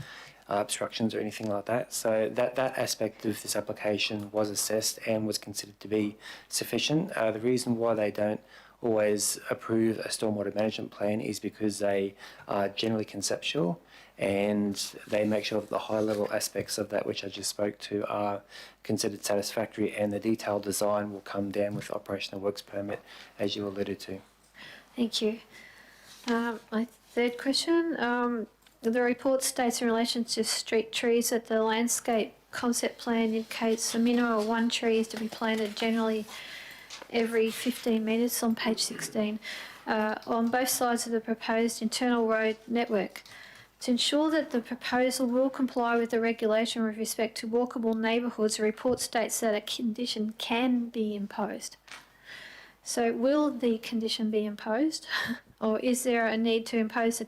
obstructions or anything like that. So that aspect of this application was assessed and was considered to be sufficient. The reason why they don't always approve a stormwater management plan is because they are generally conceptual, and they make sure that the high level aspects of that which I just spoke to are considered satisfactory, and the detailed design will come down with the operational works permit, as you alluded to. Thank you. My third question. The report states in relation to street trees that the landscape concept plan indicates a minimum of 1 tree is to be planted generally every 15 metres on page 16 on both sides of the proposed internal road network. To ensure that the proposal will comply with the regulation with respect to walkable neighbourhoods, the report states that a condition can be imposed. So will the condition be imposed, or is there a need to impose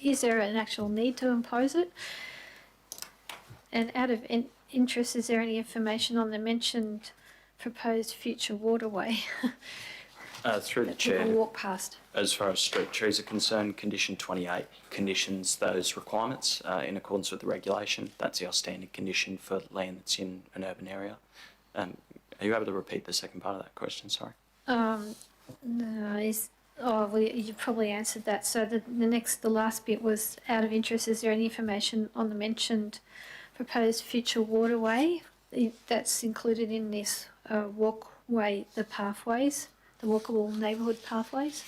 is there an actual need to impose it? And out of interest, is there any information on the mentioned proposed future waterway? Through the that people chair, walk past. as far as street trees are concerned, condition 28 conditions those requirements in accordance with the regulation. That's our standard condition for land that's in an urban area. Are you able to repeat the second part of that question? Sorry. No, well, you probably answered that. So the last bit was out of interest. Is there any information on the mentioned proposed future waterway that's included in this walkway, the pathways, the walkable neighbourhood pathways,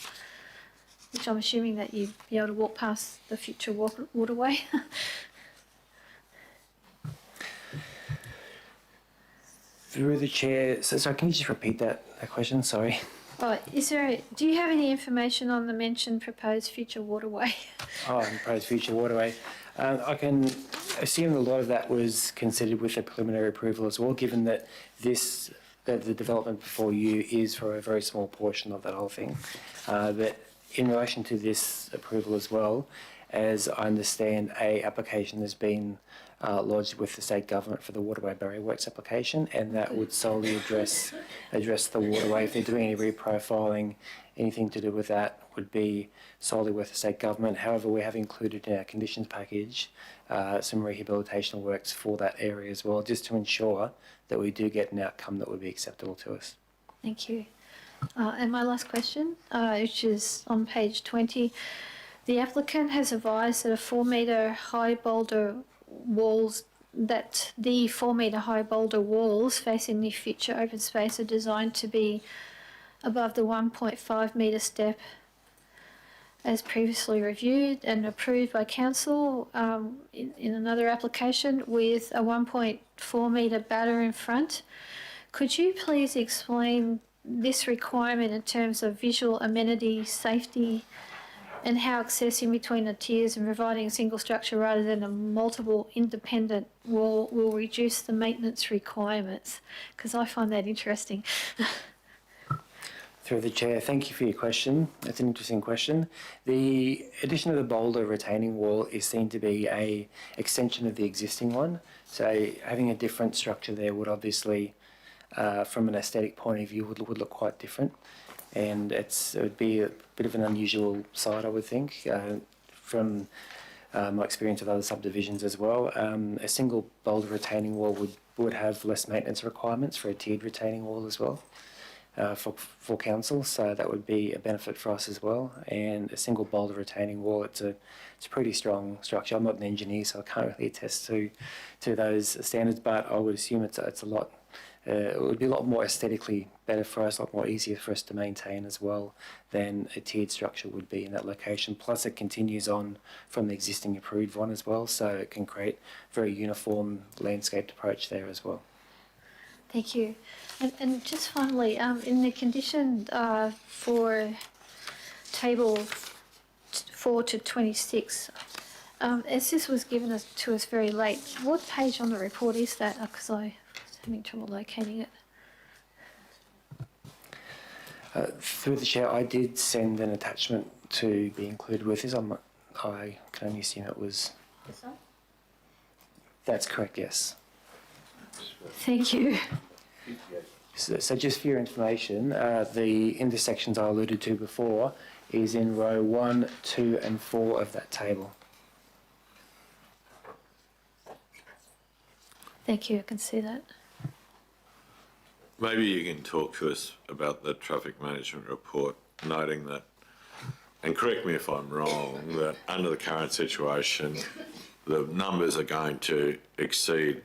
which I'm assuming that you'd be able to walk past the future waterway? Through the chair, so can you just repeat that question? Sorry. Do you have any information on the mentioned proposed future waterway? Proposed future waterway. I can assume a lot of that was considered with the preliminary approval as well, given that the development before you is for a very small portion of that whole thing. But in relation to this approval as well, as I understand, a application has been lodged with the state government for the waterway barrier works application, and that would solely address the waterway. If they're doing any reprofiling anything to do with that would be solely with the state government. However, we have included in our conditions package some rehabilitation works for that area as well, just to ensure that we do get an outcome that would be acceptable to us. Thank you. And my last question, which is on page 20. The applicant has advised that the 4 metre high boulder walls facing the future open space are designed to be above the 1.5 metre step as previously reviewed and approved by council in another application with a 1.4 metre batter in front. Could you please explain this requirement in terms of visual amenity, safety, and how accessing between the tiers and providing a single structure rather than a multiple independent wall will reduce the maintenance requirements? Because I find that interesting. Through the chair, thank you for your question. That's an interesting question. The addition of the boulder retaining wall is seen to be an extension of the existing one. So having a different structure there would obviously, from an aesthetic point of view, would look quite different. And it would be a bit of an unusual sight, I would think, from my experience of other subdivisions as well. A single boulder retaining wall would have less maintenance requirements for a tiered retaining wall as well. For council, so that would be a benefit for us as well. And a single boulder retaining wall, it's a pretty strong structure. I'm not an engineer, so I can't really attest to those standards, but I would assume it's a lot. It would be a lot more aesthetically better for us, a lot more easier for us to maintain as well than a tiered structure would be in that location. Plus, it continues on from the existing approved one as well, so it can create a very uniform landscaped approach there as well. Thank you. And just finally, in the condition for table 4 to 26, as this was given to us very late, what page on the report is that? Because I was having trouble locating it. Through the chair, I did send an attachment to be included with this. I can only assume it was... This one? That's correct, yes. Thank you. So just for your information, the intersections I alluded to before is in row 1, 2 and 4 of that table. Thank you, I can see that. Maybe you can talk to us about the traffic management report, noting that, and correct me if I'm wrong, that under the current situation, the numbers are going to exceed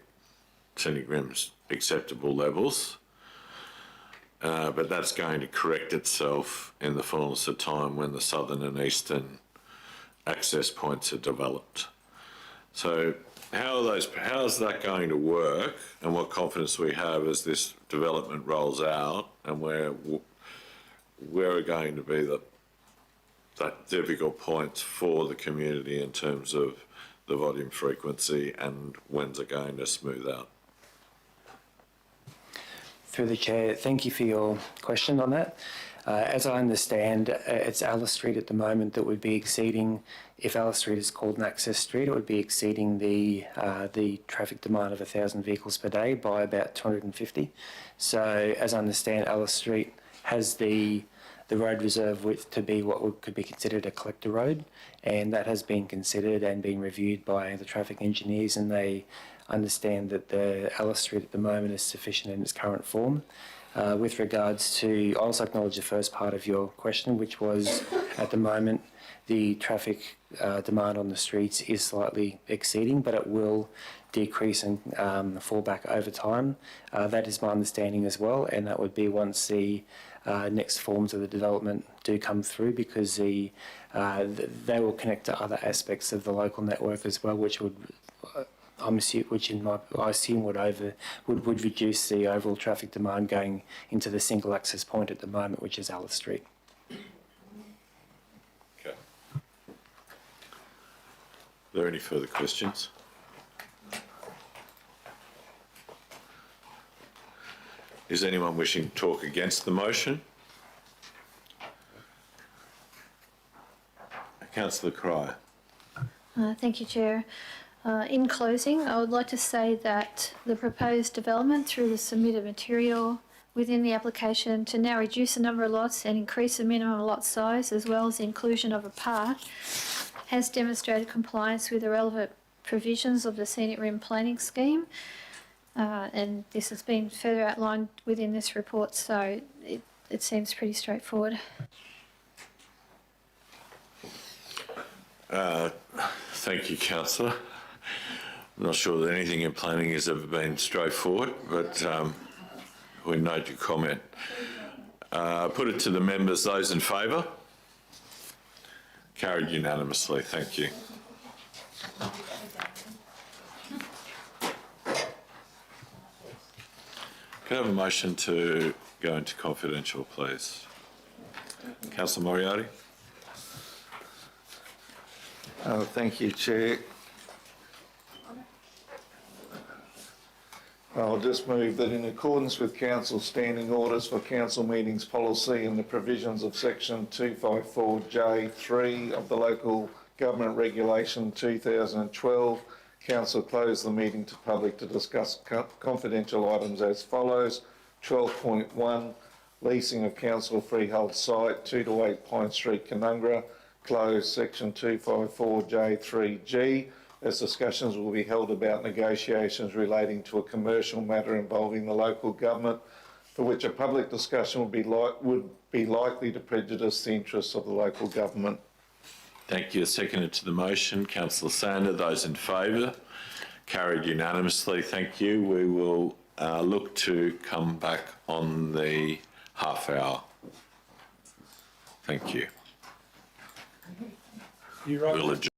Scenic Rim's acceptable levels, but that's going to correct itself in the fullness of time when the southern and eastern access points are developed. So how is that going to work, and what confidence we have as this development rolls out, and where are going to be the difficult points for the community in terms of the volume frequency, and when's it going to smooth out? Through the chair, thank you for your question on that. As I understand, it's Alice Street at the moment that would be exceeding, if Alice Street is called an access street, it would be exceeding the traffic demand of 1,000 vehicles per day by about 250. So as I understand, Alice Street has the road reserve width to be what could be considered a collector road, and that has been considered and been reviewed by the traffic engineers, and they understand that the Alice Street at the moment is sufficient in its current form. With regards to, I also acknowledge the first part of your question, which was at the moment the traffic demand on the streets is slightly exceeding, but it will decrease and fall back over time. That is my understanding as well, and that would be once the next forms of the development do come through, because they will connect to other aspects of the local network as well, which would I assume would reduce the overall traffic demand going into the single access point at the moment, which is Alice Street. Okay. Are there any further questions? Is anyone wishing to talk against the motion? Councillor Cryer. Thank you, Chair. In closing, I would like to say that the proposed development through the submitted material within the application to now reduce the number of lots and increase the minimum lot size, as well as the inclusion of a park, has demonstrated compliance with the relevant provisions of the Scenic Rim Planning Scheme. And this has been further outlined within this report, so it seems pretty straightforward. Thank you, councillor. I'm not sure that anything in planning has ever been straightforward, but we note your comment. Put it to the members. Those in favour? Carried unanimously. Thank you. Can I have a motion to go into confidential, please? Councillor Moriarty. Thank you, Chair. I'll just move that in accordance with Council standing orders for council meetings policy and the provisions of section 254J3 of the Local Government Regulation 2012, Council close the meeting to public to discuss confidential items as follows. 12.1, leasing of council freehold site 2 to 8 Pine Street, Canungra, close section 254J3G, as discussions will be held about negotiations relating to a commercial matter involving the local government, for which a public discussion would be likely to prejudice the interests of the local government. Thank you. Seconded to the motion. Councillor Sander. Those in favour? Carried unanimously. Thank you. We will look to come back on the half hour. Thank you. We'll adjourn.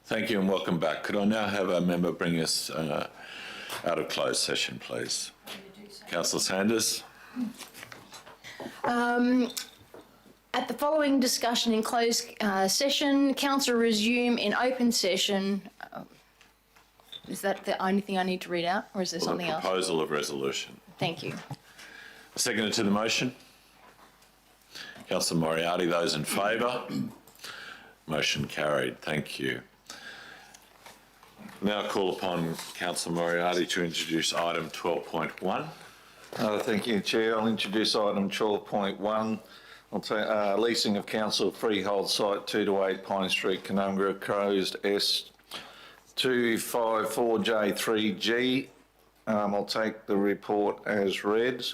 Thank you and welcome back. Could I now have a member bring us out of closed session, please? Councillor Sanders. At the following discussion in closed session, council resume in open session. Is that the only thing I need to read out, or is there something else? Proposal of resolution. Thank you. Seconded to the motion. Councillor Moriarty, those in favour? Motion carried. Thank you. Now call upon Councillor Moriarty to introduce item 12.1. Thank you, Chair. I'll introduce item 12.1. I'll take leasing of council freehold site 2 to 8 Pine Street, Canungra, closed S254J3G. I'll take the report as read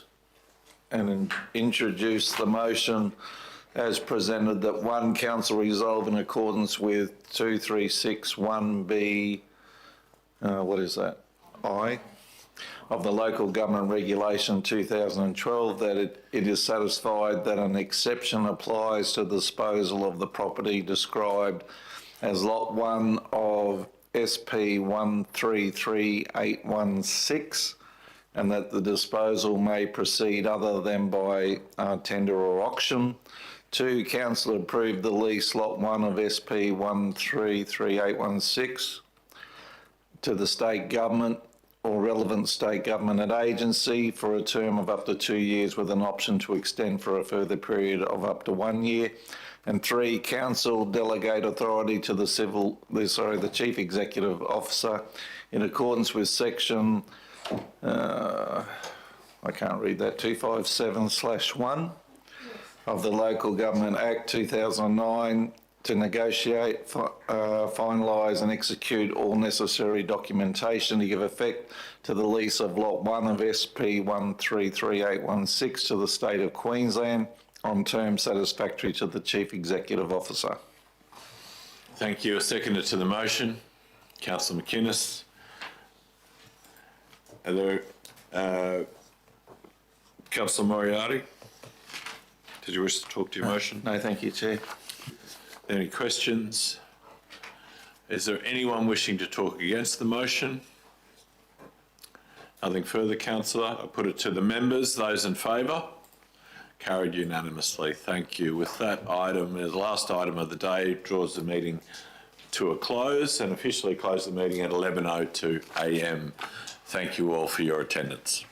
and introduce the motion as presented that one, council resolve in accordance with 2361B, what is that? I, of the Local Government Regulation 2012, that it is satisfied that an exception applies to the disposal of the property described as Lot 1 of SP 133816, and that the disposal may proceed other than by tender or auction. 2, council approved the lease Lot 1 of SP 133816 to the state government or relevant state government agency for a term of up to 2 years with an option to extend for a further period of up to 1 year. And 3, council delegate authority to the Chief Executive Officer in accordance with section, I can't read that, 257/1 of the Local Government Act 2009 to negotiate, finalise and execute all necessary documentation to give effect to the lease of Lot 1 of SP 133816 to the State of Queensland on terms satisfactory to the Chief Executive Officer. Thank you. A seconder to the motion. Councillor McInnes. Are there, Councillor Moriarty, did you wish to talk to your motion? No, thank you, Chair. Any questions? Is there anyone wishing to talk against the motion? Nothing further, councillor. I put it to the members. Those in favour? Carried unanimously. Thank you. With that item, as last item of the day, draws the meeting to a close and officially close the meeting at 11:02 a.m. Thank you all for your attendance.